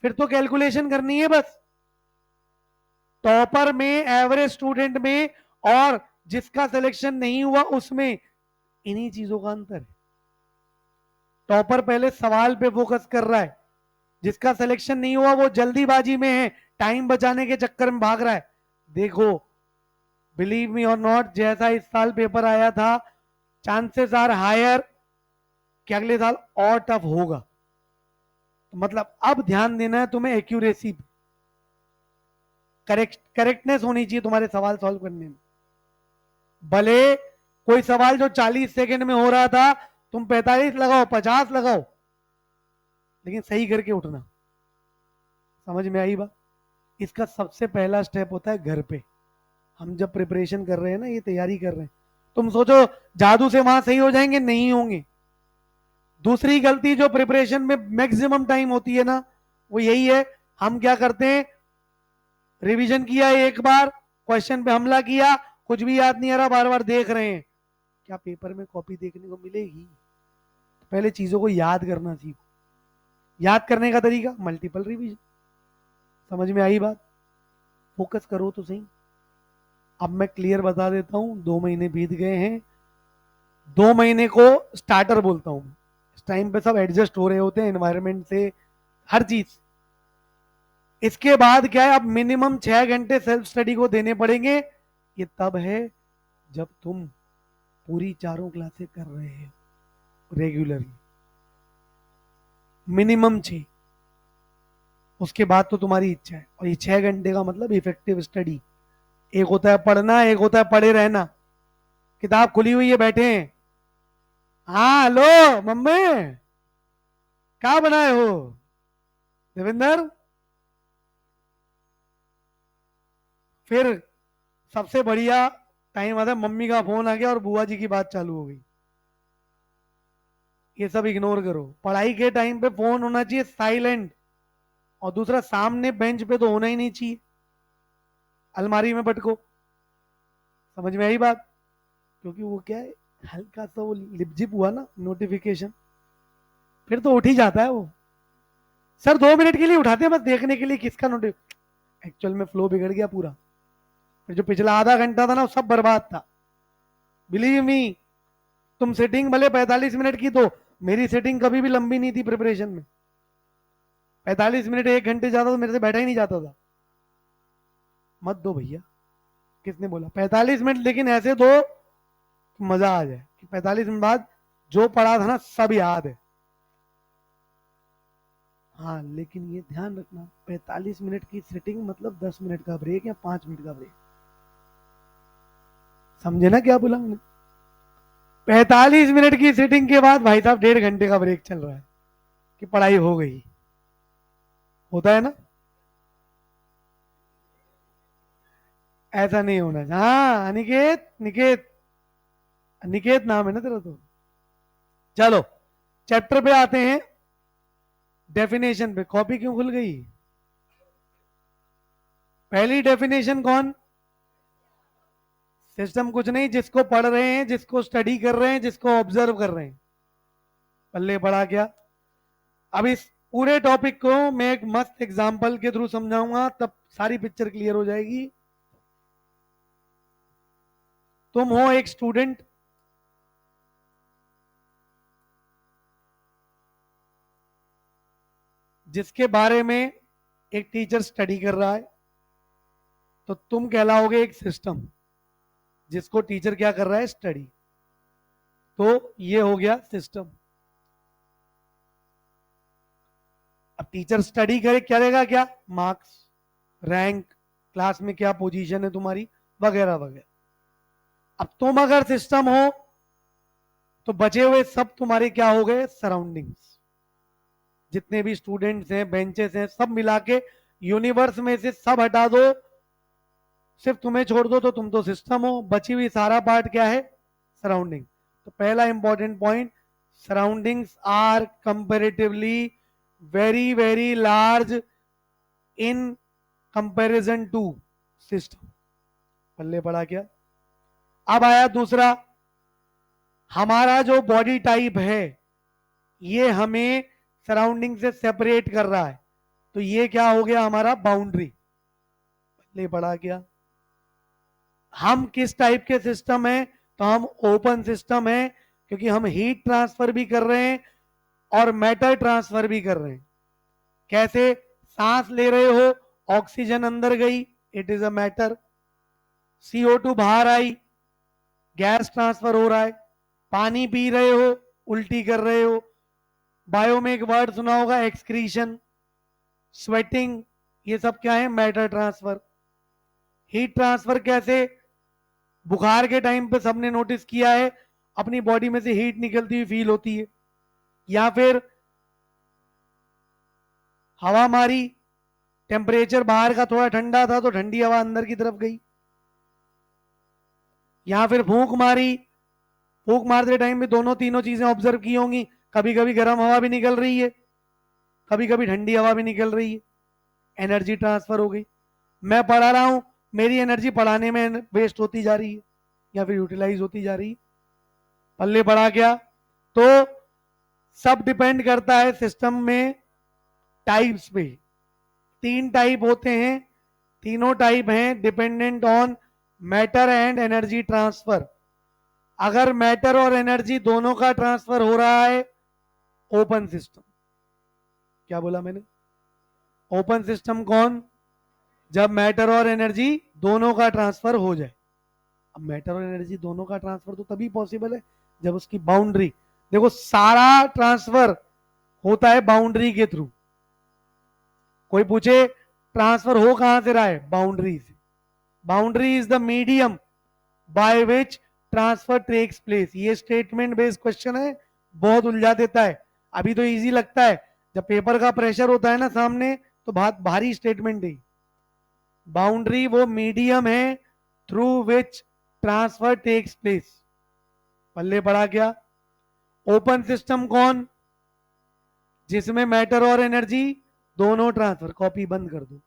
फिर तो कैलकुलेशन करनी है बस। टॉपर में, एवरेज स्टूडेंट में और जिसका सिलेक्शन नहीं हुआ उसमें इन्हीं चीजों का अंतर है। टॉपर पहले सवाल पे फोकस कर रहा है, जिसका सिलेक्शन नहीं हुआ वो जल्दीबाजी में है, टाइम बचाने के चक्कर में भाग रहा है। देखो, बिलीव मी और नॉट, जैसा इस साल पेपर आया था, चांसेस आर हायर कि अगले साल और टफ होगा। तो मतलब अब ध्यान देना है तुम्हें एक्यूरेसी, करेक्टनेस होनी चाहिए तुम्हारे सवाल सॉल्व करने में। भले कोई सवाल जो 40 सेकंड में हो रहा था तुम 45 लगाओ, 50 लगाओ, लेकिन सही करके उठना। समझ में आई बात? इसका सबसे पहला स्टेप होता है घर पे। हम जब प्रिपरेशन कर रहे हैं ना, ये तैयारी कर रहे हैं, तुम सोचो जादू से वहां सही हो जाएंगे, नहीं होंगे। दूसरी गलती जो प्रिपरेशन में मैक्सिमम टाइम होती है ना, वो यही है, हम क्या करते हैं, रिवीजन किया एक बार, क्वेश्चन पे हमला किया, कुछ भी याद नहीं आ रहा, बार बार देख रहे हैं, क्या पेपर में कॉपी देखने को मिलेगी? पहले चीजों को याद करना सीखो। याद करने का तरीका मल्टीपल रिवीजन। समझ में आई बात? फोकस करो तो सही। अब मैं क्लियर बता देता हूं, 2 महीने बीत गए हैं, 2 महीने को स्टार्टर बोलता हूं। इस टाइम पे सब एडजस्ट हो रहे होते हैं एनवायरनमेंट से, हर चीज। इसके बाद क्या है, अब मिनिमम 6 घंटे सेल्फ स्टडी को देने पड़ेंगे। ये तब है जब तुम पूरी चारों क्लासेस कर रहे हो रेगुलरली, मिनिमम 6। उसके बाद तो तुम्हारी इच्छा है। और ये 6 घंटे का मतलब इफेक्टिव स्टडी। एक होता है पढ़ना, एक होता है पढ़े रहना। किताब खुली हुई है, बैठे हैं, हाँ हेलो मम्मी, क्या बनाए हो देवेंद्र? फिर सबसे बढ़िया टाइम आता है, मम्मी का फोन आ गया और बुआ जी की बात चालू हो गई। ये सब इग्नोर करो। पढ़ाई के टाइम पे फोन होना चाहिए साइलेंट, और दूसरा सामने बेंच पे तो होना ही नहीं चाहिए, अलमारी में पटको। समझ में आई बात? क्योंकि वो क्या है, हल्का सा वो लिपजिप हुआ ना नोटिफिकेशन, फिर तो उठ ही जाता है वो। सर 2 मिनट के लिए उठाते हैं बस देखने के लिए किसका नोटिफिकेशन। एक्चुअल में फ्लो बिगड़ गया पूरा। फिर जो पिछला आधा घंटा था ना, वो सब बर्बाद था। बिलीव मी, तुम सेटिंग भले 45 मिनट की दो, मेरी सेटिंग कभी भी लंबी नहीं थी प्रिपरेशन में। 45 मिनट 1 घंटे ज्यादा तो मेरे से बैठा ही नहीं जाता था। मत दो भैया, किसने बोला 45 मिनट, लेकिन ऐसे दो कि मजा आ जाए, कि 45 मिनट बाद जो पढ़ा था ना सब याद है। हाँ, लेकिन ये ध्यान रखना, 45 मिनट की सेटिंग मतलब 10 मिनट का ब्रेक या 5 मिनट का ब्रेक। समझे ना क्या बोला मैंने? 45 मिनट की सेटिंग के बाद भाई साहब 1.5 घंटे का ब्रेक चल रहा है, कि पढ़ाई हो गई। होता है ना? ऐसा नहीं होना चाहिए। हाँ अनिकेत, निकेत, निकेत नाम है ना तेरा तो। चलो चैप्टर पे आते हैं, डेफिनेशन पे। कॉपी क्यों खुल गई? पहली डेफिनेशन कौन? सिस्टम कुछ नहीं, जिसको पढ़ रहे हैं, जिसको स्टडी कर रहे हैं, जिसको ऑब्जर्व कर रहे हैं। पल्ले पढ़ा क्या? अब इस पूरे टॉपिक को मैं एक मस्त एग्जांपल के थ्रू समझाऊंगा, तब सारी पिक्चर क्लियर हो जाएगी। तुम हो एक स्टूडेंट, जिसके बारे में एक टीचर स्टडी कर रहा है, तो तुम कहलाओगे एक सिस्टम, जिसको टीचर क्या कर रहा है, स्टडी। तो ये हो गया सिस्टम। अब टीचर स्टडी करे, करेगा क्या? मार्क्स, रैंक, क्लास में क्या पोजीशन है तुम्हारी, वगैरह वगैरह। अब तुम अगर सिस्टम हो तो बचे हुए सब तुम्हारे क्या हो गए, सराउंडिंग्स। जितने भी स्टूडेंट्स हैं, बेंचेस हैं, सब मिला के यूनिवर्स में से सब हटा दो, सिर्फ तुम्हें छोड़ दो, तो तुम तो सिस्टम हो। बची हुई सारा पार्ट क्या है, सराउंडिंग। तो पहला important point, surroundings are comparatively very very large in comparison to system. पल्ले पड़ा क्या। अब आया दूसरा, हमारा जो बॉडी टाइप है ये हमें सराउंडिंग से सेपरेट कर रहा है, तो ये क्या हो गया हमारा बाउंड्री। पल्ले पड़ा क्या। हम किस टाइप के सिस्टम है, तो हम ओपन सिस्टम है, क्योंकि हम हीट ट्रांसफर भी कर रहे हैं और मैटर ट्रांसफर भी कर रहे हैं। कैसे, सांस ले रहे हो, ऑक्सीजन अंदर गई, it is a matter. CO2 बाहर आई, गैस ट्रांसफर हो रहा है। पानी पी रहे हो, उल्टी कर रहे हो, बायो में एक वर्ड सुना होगा एक्सक्रीशन, स्वेटिंग, ये सब क्या है, मैटर ट्रांसफर। हीट ट्रांसफर कैसे, बुखार के टाइम पे सबने नोटिस किया है अपनी बॉडी में से हीट निकलती हुई फील होती है, या फिर हवा मारी, टेम्परेचर बाहर का थोड़ा ठंडा था तो ठंडी हवा अंदर की तरफ गई, या फिर फूंक मारी, फूंक मारते टाइम भी दोनों तीनों चीजें ऑब्जर्व की होंगी, कभी कभी गर्म हवा भी निकल रही है, कभी कभी ठंडी हवा भी निकल रही है, एनर्जी ट्रांसफर हो गई। मैं पढ़ा रहा हूं, मेरी एनर्जी पढ़ाने में वेस्ट होती जा रही है या फिर यूटिलाइज होती जा रही है। पल्ले पड़ा क्या। तो सब डिपेंड करता है सिस्टम में टाइप्स पे। 3 टाइप होते हैं, तीनों टाइप हैं dependent on matter and energy transfer. अगर मैटर और एनर्जी दोनों का ट्रांसफर हो रहा है, ओपन सिस्टम। क्या बोला मैंने, ओपन सिस्टम कौन, जब मैटर और एनर्जी दोनों का ट्रांसफर हो जाए। अब मैटर और एनर्जी दोनों का ट्रांसफर तो तभी पॉसिबल है जब उसकी बाउंड्री, देखो सारा ट्रांसफर होता है बाउंड्री के थ्रू। कोई पूछे ट्रांसफर हो कहां से रहा है, बाउंड्री से। Boundary is the medium by which transfer takes place. ये स्टेटमेंट बेस्ड क्वेश्चन है, बहुत उलझा देता है। अभी तो इजी लगता है, जब पेपर का प्रेशर होता है ना सामने तो बहुत भारी स्टेटमेंट है। बाउंड्री वो मीडियम है through which transfer takes place. पल्ले पड़ा क्या। ओपन सिस्टम कौन, जिसमें मैटर और एनर्जी दोनों ट्रांसफर। कॉपी बंद कर दो।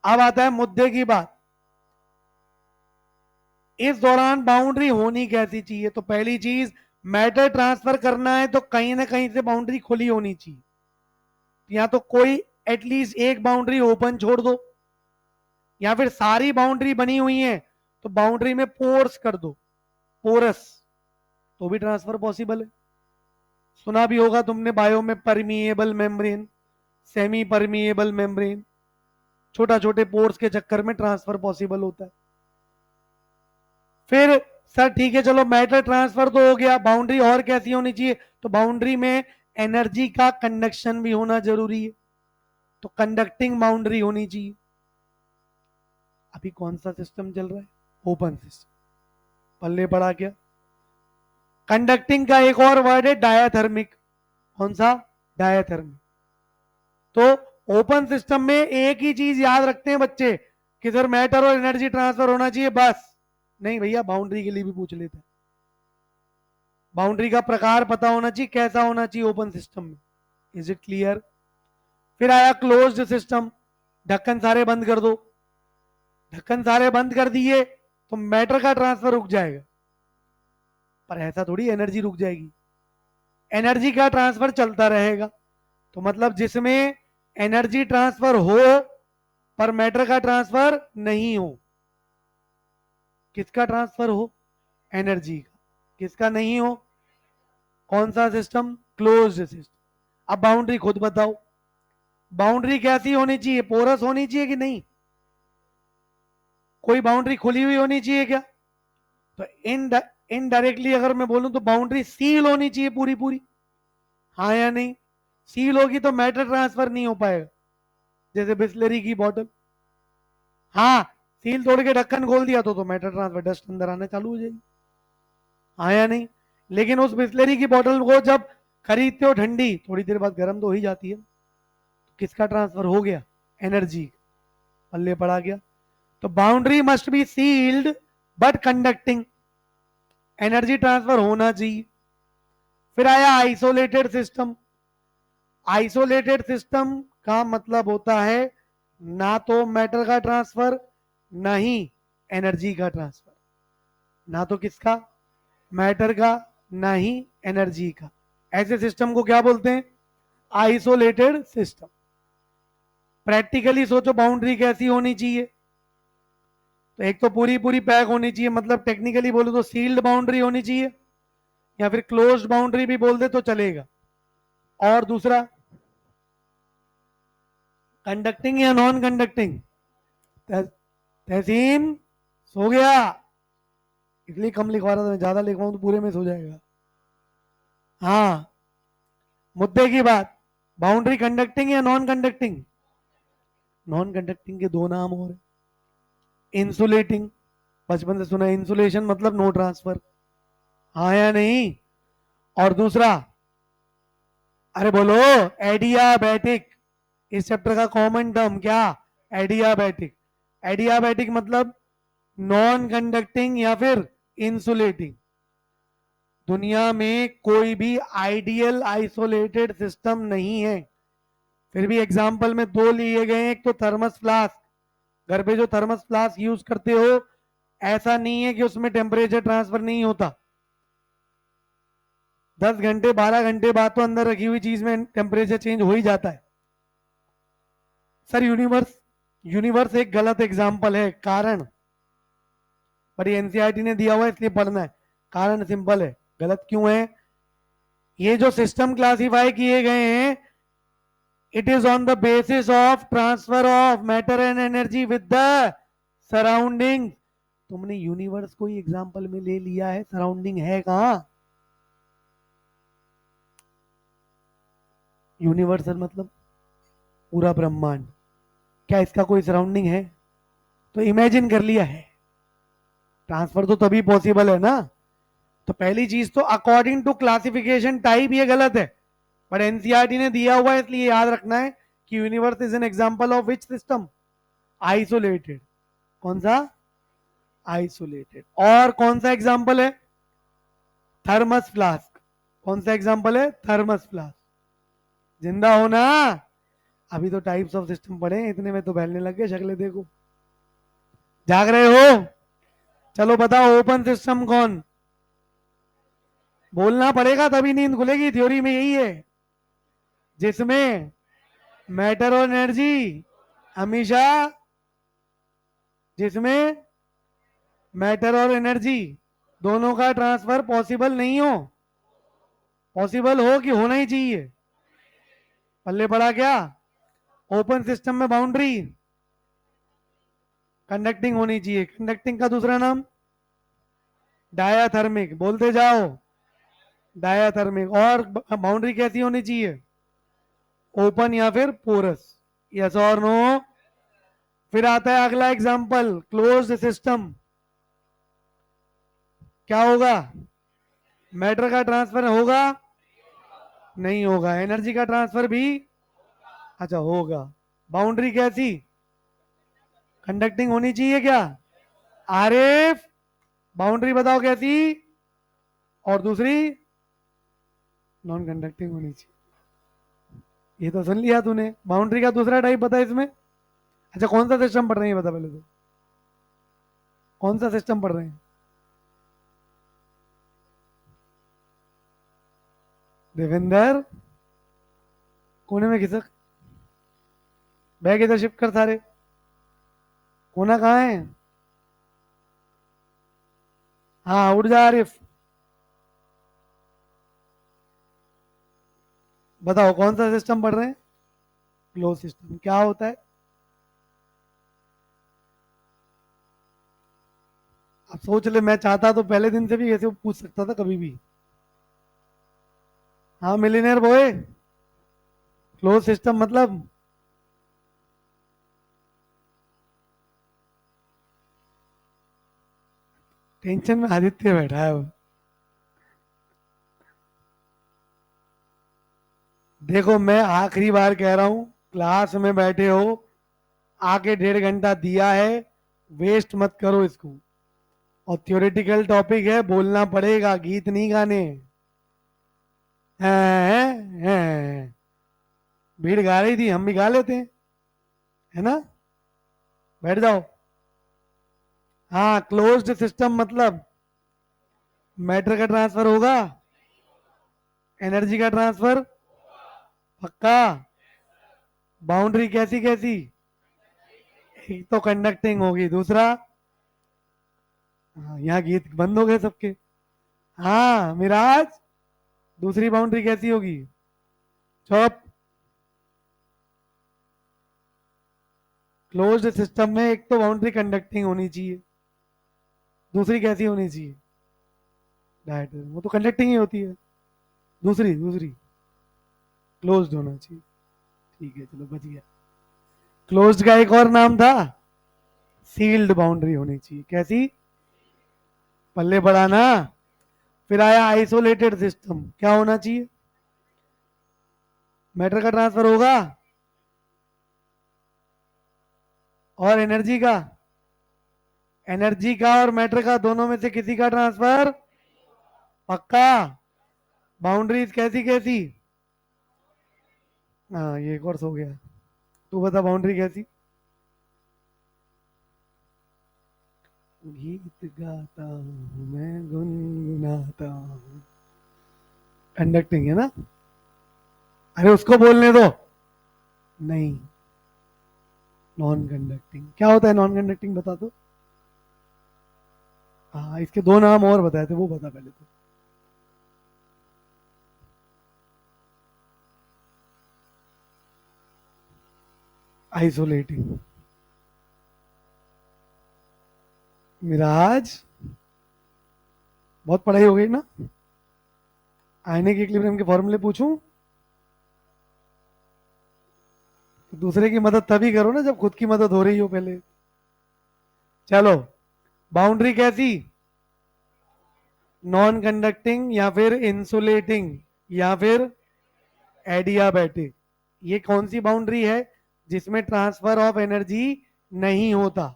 अब आता है मुद्दे की बात, इस दौरान बाउंड्री होनी कैसी चाहिए। तो पहली चीज, मैटर ट्रांसफर करना है तो कहीं ना कहीं से बाउंड्री खुली होनी चाहिए, या तो कोई एटलीस्ट एक बाउंड्री ओपन छोड़ दो, या फिर सारी बाउंड्री बनी हुई है तो बाउंड्री में पोर्स कर दो, पोरस, तो भी ट्रांसफर पॉसिबल है। सुना भी होगा तुमने बायो में permeable membrane, semi permeable membrane, छोटा छोटे पोर्स के चक्कर में ट्रांसफर पॉसिबल होता है। फिर सर ठीक है चलो मैटर ट्रांसफर तो हो गया, बाउंड्री और कैसी होनी चाहिए, तो बाउंड्री में एनर्जी का कंडक्शन भी होना जरूरी है, तो कंडक्टिंग बाउंड्री होनी चाहिए। अभी कौन सा सिस्टम चल रहा है, ओपन सिस्टम। पल्ले पड़ा क्या। कंडक्टिंग का एक और वर्ड है डायाथर्मिक। कौन सा, डायाथर्मिक। तो ओपन सिस्टम में एक ही चीज याद रखते हैं बच्चे कि सर मैटर और एनर्जी ट्रांसफर होना चाहिए बस, नहीं भैया बाउंड्री के लिए भी पूछ लेते हैं। बाउंड्री का प्रकार पता होना चाहिए, कैसा होना चाहिए ओपन सिस्टम में। Is it clear. फिर आया क्लोज्ड सिस्टम, ढक्कन सारे बंद कर दो। ढक्कन सारे बंद कर दिए तो मैटर का ट्रांसफर रुक जाएगा, पर ऐसा थोड़ी एनर्जी रुक जाएगी, एनर्जी का ट्रांसफर चलता रहेगा। तो मतलब जिसमें एनर्जी ट्रांसफर हो पर मैटर का ट्रांसफर नहीं हो। किसका ट्रांसफर हो, एनर्जी का। किसका नहीं हो, कौन सा सिस्टम, क्लोज्ड सिस्टम। अब बाउंड्री खुद बताओ, बाउंड्री कैसी होनी चाहिए, पोरस होनी चाहिए कि नहीं, कोई बाउंड्री खुली हुई होनी चाहिए क्या। तो इनडायरेक्टली अगर मैं बोलूं तो बाउंड्री सील होनी चाहिए पूरी पूरी, हाँ या नहीं। सील होगी तो मैटर ट्रांसफर नहीं हो पाएगा, जैसे बिस्लरी की बोतल। हाँ, सील तोड़ के ढक्कन खोल दिया तो मैटर ट्रांसफर, डस्ट अंदर आना चालू हो जाएगी, हाँ या नहीं। लेकिन उस बिस्लरी की बोतल को जब खरीदते हो ठंडी, थोड़ी देर बाद गर्म तो हो ही जाती है, तो किसका ट्रांसफर हो गया, एनर्जी। पल्ले पड़ा गया। तो boundary must be sealed but conducting, energy transfer होना चाहिए। फिर आया आइसोलेटेड सिस्टम। आइसोलेटेड सिस्टम का मतलब होता है ना तो मैटर का ट्रांसफर, ना ही एनर्जी का ट्रांसफर, ना तो किसका, मैटर का, ना ही एनर्जी का। ऐसे सिस्टम को क्या बोलते हैं, आइसोलेटेड सिस्टम। प्रैक्टिकली सोचो बाउंड्री कैसी होनी चाहिए, तो एक तो पूरी पूरी पैक होनी चाहिए, मतलब टेक्निकली बोलो तो सील्ड बाउंड्री होनी चाहिए, या फिर क्लोज्ड बाउंड्री भी बोल दे तो चलेगा। और दूसरा कंडक्टिंग या नॉन कंडक्टिंग। तहसीन सो गया, इसलिए कम लिखवा रहा था, मैं ज्यादा लिखवाऊं तो पूरे में सो जाएगा। हाँ, मुद्दे की बात, बाउंड्री कंडक्टिंग या नॉन कंडक्टिंग। नॉन कंडक्टिंग के दो नाम और, इंसुलेटिंग, बचपन से सुना इंसुलेशन मतलब नो ट्रांसफर, हाँ या नहीं। और दूसरा, अरे बोलो, एडियाबैटिक, इस चैप्टर का कॉमन टर्म क्या, एडियाबैटिक। एडियाबैटिक मतलब नॉन कंडक्टिंग या फिर इंसुलेटिंग। दुनिया में कोई भी आइडियल आइसोलेटेड सिस्टम नहीं है, फिर भी एग्जाम्पल में दो लिए गए हैं। एक तो थर्मस फ्लास्क, घर पे जो थर्मस फ्लास्क यूज करते हो, ऐसा नहीं है कि उसमें टेम्परेचर ट्रांसफर नहीं होता, 10 घंटे 12 घंटे बाद तो अंदर रखी हुई चीज में टेम्परेचर चेंज हो ही जाता है। सर यूनिवर्स, यूनिवर्स एक गलत एग्जाम्पल है, कारण, पर ये एनसीईआरटी ने दिया हुआ है इसलिए पढ़ना है। कारण सिंपल है, गलत क्यों है, ये जो सिस्टम क्लासिफाई किए गए हैं, it is on the basis of transfer of matter and energy with the surrounding. तुमने यूनिवर्स को ही एग्जाम्पल में ले लिया है, सराउंडिंग है कहां। यूनिवर्सल मतलब पूरा ब्रह्मांड, क्या इसका कोई सराउंडिंग है, तो इमेजिन कर लिया है। ट्रांसफर तो तभी पॉसिबल है ना। तो पहली चीज तो अकॉर्डिंग टू क्लासिफिकेशन टाइप ये गलत है, पर एनसीईआरटी ने दिया हुआ है इसलिए याद रखना है कि universe is an example of which system, isolated. कौन सा, आइसोलेटेड। और कौन सा एग्जांपल है, थर्मस फ्लास्क। कौन सा एग्जांपल है, थर्मस फ्लास्क। जिंदा हो ना, अभी तो टाइप्स ऑफ सिस्टम पढ़े हैं, इतने में तो फैलने लग गए, शक्लें देखो। जाग रहे हो, चलो बताओ ओपन सिस्टम कौन, बोलना पड़ेगा तभी नींद खुलेगी, थ्योरी में यही है, जिसमें मैटर और एनर्जी हमेशा, जिसमें मैटर और एनर्जी दोनों का ट्रांसफर पॉसिबल नहीं हो, पॉसिबल हो कि होना ही चाहिए। पल्ले पड़ा क्या, ओपन सिस्टम में बाउंड्री कंडक्टिंग होनी चाहिए, कंडक्टिंग का दूसरा नाम डायाथर्मिक, बोलते जाओ, डायाथर्मिक। और बाउंड्री कैसी होनी चाहिए, ओपन या फिर पोरस, यस और नो। फिर आता है अगला एग्जांपल, क्लोज्ड सिस्टम। क्या होगा, मैटर का ट्रांसफर होगा, नहीं होगा, एनर्जी का ट्रांसफर भी, अच्छा होगा। बाउंड्री कैसी, कंडक्टिंग होनी चाहिए क्या, आरिफ, बाउंड्री बताओ कैसी, और दूसरी नॉन कंडक्टिंग होनी चाहिए। ये तो सुन लिया तूने, बाउंड्री का दूसरा टाइप बता इसमें। अच्छा कौन सा सिस्टम पढ़ रहे हैं, बता पहले तो, कौन सा सिस्टम पढ़ रहे हैं। देवेंद्र, कोने में खिसक, बैग इधर शिफ्ट कर सारे, कोना कहाँ है, हाँ उठ जा आरिफ। बताओ कौन सा सिस्टम पढ़ रहे हैं, क्लोज सिस्टम क्या होता है। अब सोच ले, मैं चाहता तो पहले दिन से भी ऐसे पूछ सकता था कभी भी। हाँ मिलीनियर बॉय, क्लोज सिस्टम मतलब, टेंशन में आदित्य बैठा है वो। देखो मैं आखिरी बार कह रहा हूं, क्लास में बैठे हो, आके 1.5 घंटा दिया है, वेस्ट मत करो इसको। और थियोरेटिकल टॉपिक है, बोलना पड़ेगा, गीत नहीं गाने। हैं, भीड़ गा रही थी, हम भी गा लेते हैं, है ना। बैठ जाओ, हाँ, क्लोज्ड सिस्टम मतलब मैटर का ट्रांसफर होगा, एनर्जी का ट्रांसफर पक्का। बाउंड्री कैसी कैसी? एक तो कंडक्टिंग होगी, दूसरा हाँ, यहाँ गीत बंद हो गए सबके। हाँ मिराज, दूसरी बाउंड्री कैसी होगी? चुप। क्लोज्ड सिस्टम में एक तो बाउंड्री कंडक्टिंग होनी चाहिए, दूसरी कैसी होनी चाहिए? डायरेक्ट, वो तो कंडक्टिंग ही होती है। दूसरी दूसरी क्लोज्ड होना चाहिए। ठीक है, चलो बच गया। क्लोज्ड का एक और नाम था सील्ड बाउंड्री होनी चाहिए। कैसी? पल्ले बढ़ाना। फिर आया आइसोलेटेड सिस्टम, क्या होना चाहिए? मैटर का ट्रांसफर होगा और एनर्जी का और मैटर का दोनों में से किसी का ट्रांसफर पक्का। बाउंड्रीज कैसी कैसी? हाँ, ये कोर्स हो गया। तू बता बाउंड्री कैसी? गीत गाता हूँ मैं गुनगुनाता हूँ, कंडक्टिंग है ना? अरे उसको बोलने दो। नहीं, नॉन कंडक्टिंग क्या होता है? नॉन कंडक्टिंग बता दो। हाँ, इसके दो नाम और बताए थे, वो बता पहले तो। आइसोलेटिंग। मिराज, बहुत पढ़ाई हो गई ना? आईने के इक्विलिब्रियम के फॉर्मूले पूछूं? तो दूसरे की मदद तभी करो ना जब खुद की मदद हो रही हो पहले। चलो, बाउंड्री कैसी? नॉन कंडक्टिंग या फिर इंसुलेटिंग या फिर एडियाबैटिक। ये कौन सी बाउंड्री है जिसमें ट्रांसफर ऑफ एनर्जी नहीं होता?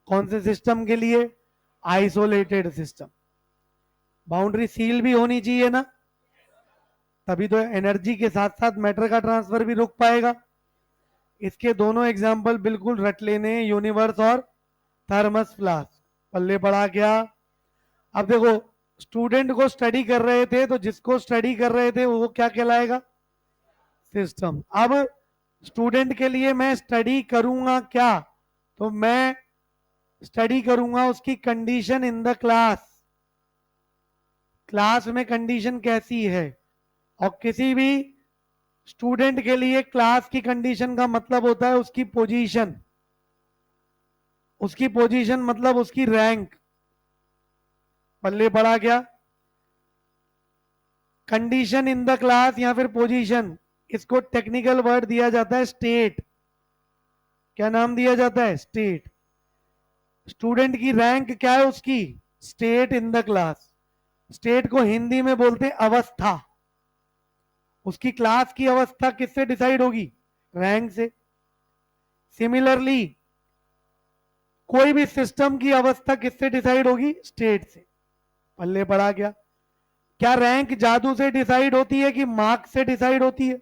कौन से सिस्टम के लिए? Isolated system. बाउंड्री सील भी होनी चाहिए ना, तभी तो एनर्जी के साथ साथ मैटर का ट्रांसफर भी रुक पाएगा। इसके दोनों एग्जाम्पल बिल्कुल रट लेने, यूनिवर्स और थर्मस फ्लास्क। पल्ले पड़ा क्या? अब देखो, स्टूडेंट को स्टडी कर रहे थे तो जिसको स्टडी कर रहे थे वो क्या कहलाएगा? सिस्टम। अब स्टूडेंट के लिए मैं स्टडी करूंगा क्या? तो मैं स्टडी करूंगा उसकी condition in the class. Class में कंडीशन कैसी है? और किसी भी स्टूडेंट के लिए क्लास की कंडीशन का मतलब होता है उसकी पोजीशन। उसकी पोजीशन मतलब उसकी रैंक। पल्ले पड़ा क्या? कंडीशन इन द क्लास या फिर पोजीशन, इसको टेक्निकल वर्ड दिया जाता है स्टेट। क्या नाम दिया जाता है? स्टेट। स्टूडेंट की रैंक क्या है उसकी? State in the class. State को हिंदी में बोलते हैं अवस्था। उसकी क्लास की अवस्था किससे डिसाइड होगी? रैंक से। सिमिलरली कोई भी सिस्टम की अवस्था किससे डिसाइड होगी? स्टेट से। पल्ले पड़ा क्या? क्या रैंक जादू से डिसाइड होती है कि मार्क्स से डिसाइड होती है?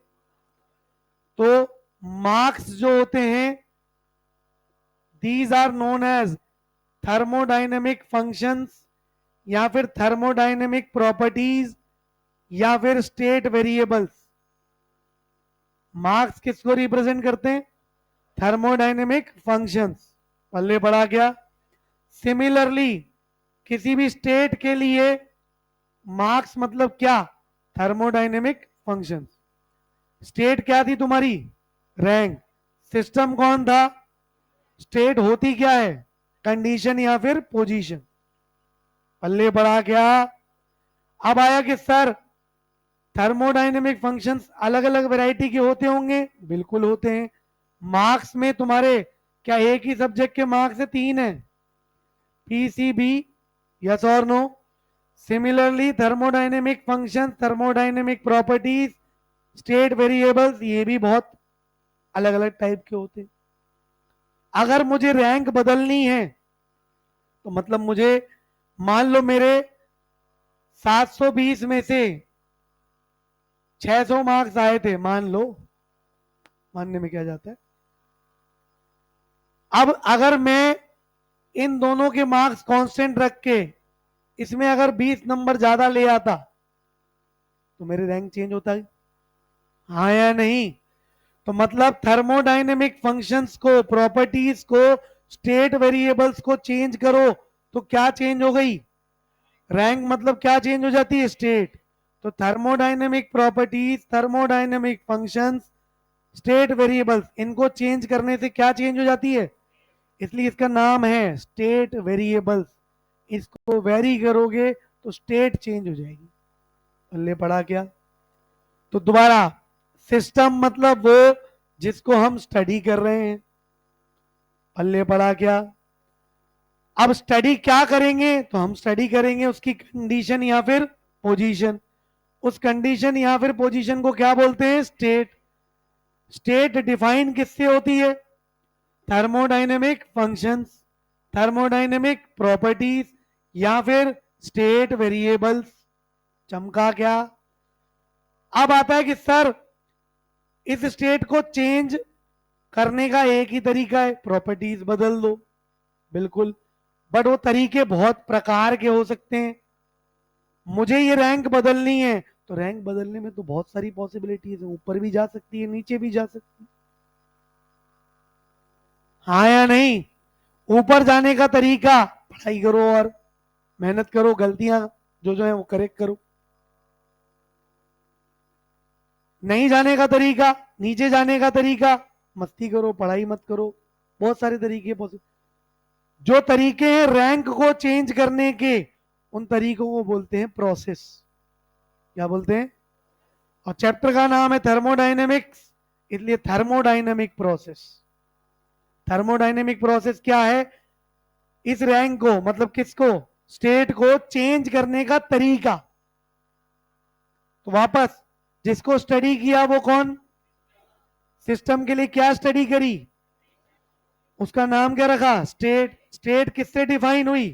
तो मार्क्स जो होते हैं, these are known as thermodynamic functions या फिर थर्मोडाइनेमिक प्रॉपर्टीज या फिर स्टेट वेरिएबल्स। मार्क्स किसको रिप्रेजेंट करते हैं? Thermodynamic functions. पल्ले पड़ा क्या? सिमिलरली किसी भी स्टेट के लिए मार्क्स मतलब क्या? Thermodynamic functions. स्टेट क्या थी तुम्हारी? रैंक। सिस्टम कौन था? स्टेट होती क्या है? कंडीशन या फिर पोजीशन। पल्ले पड़ा क्या? अब आया कि सर थर्मोडाइनेमिक फंक्शंस अलग अलग वैरायटी के होते होंगे। बिल्कुल होते हैं। मार्क्स में तुम्हारे क्या एक ही सब्जेक्ट के मार्क्स है? 3 है। पीसीबी, यस और no? Similarly thermodynamic functions, thermodynamic properties, state variables, ये भी बहुत अलग अलग टाइप के होते हैं। अगर मुझे रैंक बदलनी है तो मतलब मुझे, मान लो मेरे 720 में से 600 मार्क्स आए थे, मान लो, मानने में क्या जाता है। अब अगर मैं इन दोनों के मार्क्स कांस्टेंट रख के इसमें अगर 20 नंबर ज्यादा ले आता तो मेरे रैंक चेंज होता है, हाँ या नहीं? तो मतलब थर्मोडायनेमिक फंक्शंस को, प्रॉपर्टीज को, स्टेट वेरिएबल्स को चेंज करो तो क्या चेंज हो गई? रैंक। मतलब क्या चेंज हो जाती है? स्टेट। तो thermodynamic properties, thermodynamic functions, state variables, इनको चेंज करने से क्या चेंज हो जाती है? इसलिए इसका नाम है स्टेट वेरिएबल्स। इसको वेरी करोगे तो स्टेट चेंज हो जाएगी। पल्ले पड़ा क्या? तो दोबारा, सिस्टम मतलब वो जिसको हम स्टडी कर रहे हैं। पल्ले पड़ा क्या? अब स्टडी क्या करेंगे? तो हम स्टडी करेंगे उसकी कंडीशन या फिर पोजीशन। उस कंडीशन या फिर पोजीशन को क्या बोलते हैं? स्टेट। स्टेट डिफाइन किससे होती है? थर्मोडायनेमिक फंक्शंस, थर्मोडायनेमिक प्रॉपर्टीज या फिर स्टेट वेरिएबल्स। चमका क्या? अब आता है कि सर इस स्टेट को चेंज करने का एक ही तरीका है, प्रॉपर्टीज बदल दो। बिल्कुल, बट वो तरीके बहुत प्रकार के हो सकते हैं। मुझे ये रैंक बदलनी है तो रैंक बदलने में तो बहुत सारी पॉसिबिलिटीज है, ऊपर भी जा सकती है, नीचे भी जा सकती है, हाँ या नहीं? ऊपर जाने का तरीका, पढ़ाई करो और मेहनत करो, गलतियां जो जो है वो करेक्ट करो। नहीं जाने का तरीका, नीचे जाने का तरीका, मस्ती करो, पढ़ाई मत करो। बहुत सारे तरीके पॉसिबल। जो तरीके हैं रैंक को चेंज करने के, उन तरीकों को बोलते हैं प्रोसेस। क्या बोलते हैं? और चैप्टर का नाम है थर्मोडायनेमिक्स, इसलिए थर्मोडायनेमिक प्रोसेस। थर्मोडायनेमिक प्रोसेस क्या है? इस रैंक को, मतलब किसको? स्टेट को चेंज करने का तरीका। तो वापस, जिसको स्टडी किया वो कौन? सिस्टम के लिए क्या स्टडी करी? उसका नाम क्या रखा? स्टेट। स्टेट किससे डिफाइन हुई?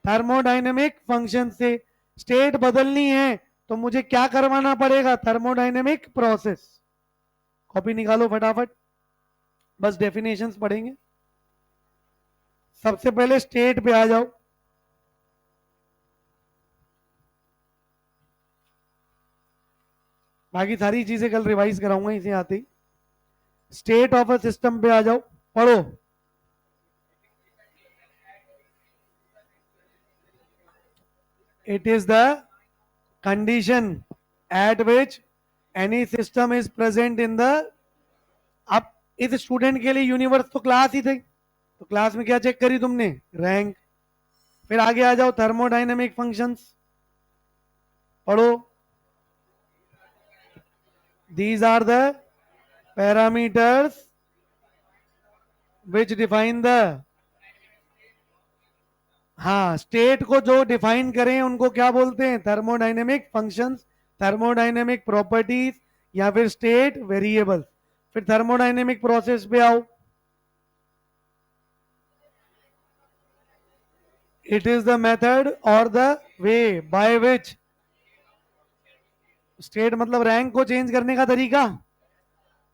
थर्मोडायनेमिक फंक्शन से। स्टेट बदलनी है तो मुझे क्या करवाना पड़ेगा? Thermodynamic process. कॉपी निकालो फटाफट, बस डेफिनेशंस पढ़ेंगे। सबसे पहले स्टेट पे आ जाओ। बाकी सारी चीजें कल रिवाइज कराऊंगा इसे आते ही। स्टेट ऑफ अ सिस्टम पे आ जाओ, पढ़ो। It is the condition at which any system is present in the. अब इस स्टूडेंट के लिए यूनिवर्स तो क्लास ही थी, तो क्लास में क्या चेक करी तुमने? रैंक। फिर आगे आ जाओ, थर्मोडायनेमिक फंक्शंस पढ़ो। These are the parameters which define the. हाँ, स्टेट को जो डिफाइन करें उनको क्या बोलते हैं? थर्मोडायनेमिक फंक्शंस, थर्मोडायनेमिक प्रॉपर्टीज या फिर स्टेट वेरिएबल्स। फिर थर्मोडायनेमिक प्रोसेस पे आओ। It is the method or the way by which. State मतलब रैंक को चेंज करने का तरीका।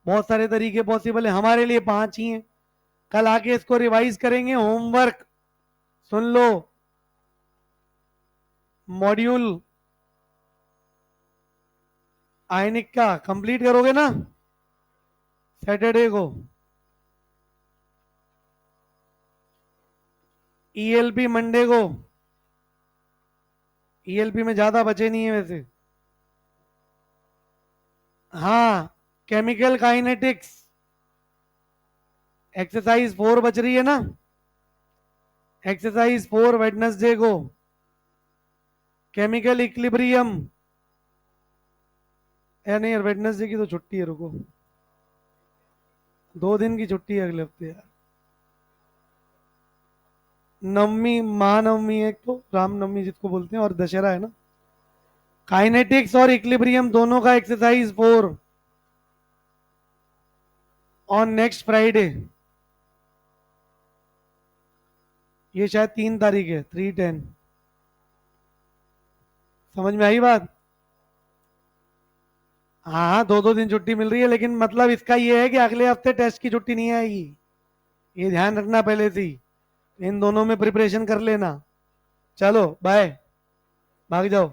बहुत सारे तरीके पॉसिबल है, हमारे लिए 5 ही हैं। कल आके इसको रिवाइज करेंगे, होमवर्क सुन लो। मॉड्यूल आयनिक का कंप्लीट करोगे ना सैटरडे को? ईएलपी मंडे को। ईएलपी में ज्यादा बचे नहीं है वैसे। हाँ, केमिकल काइनेटिक्स एक्सरसाइज 4 बच रही है ना? एक्सरसाइज 4 वेडनेसडे को। केमिकल इक्विलिब्रियम, या नहीं यार, वेडनेसडे की तो छुट्टी है, रुको, 2 दिन की छुट्टी है अगले हफ्ते यार। नवमी, महानवमी है एक तो, रामनवमी जिसको बोलते हैं, और दशहरा है ना। काइनेटिक्स और इक्विलिब्रियम दोनों का एक्सरसाइज 4 ऑन नेक्स्ट फ्राइडे। ये शायद 3 तारीख है, 3/10। समझ में आई बात? हाँ हाँ, 2-2 दिन छुट्टी मिल रही है, लेकिन मतलब इसका ये है कि अगले हफ्ते टेस्ट की छुट्टी नहीं आएगी, ये ध्यान रखना पहले से ही। इन दोनों में प्रिपरेशन कर लेना। चलो बाय, भाग जाओ।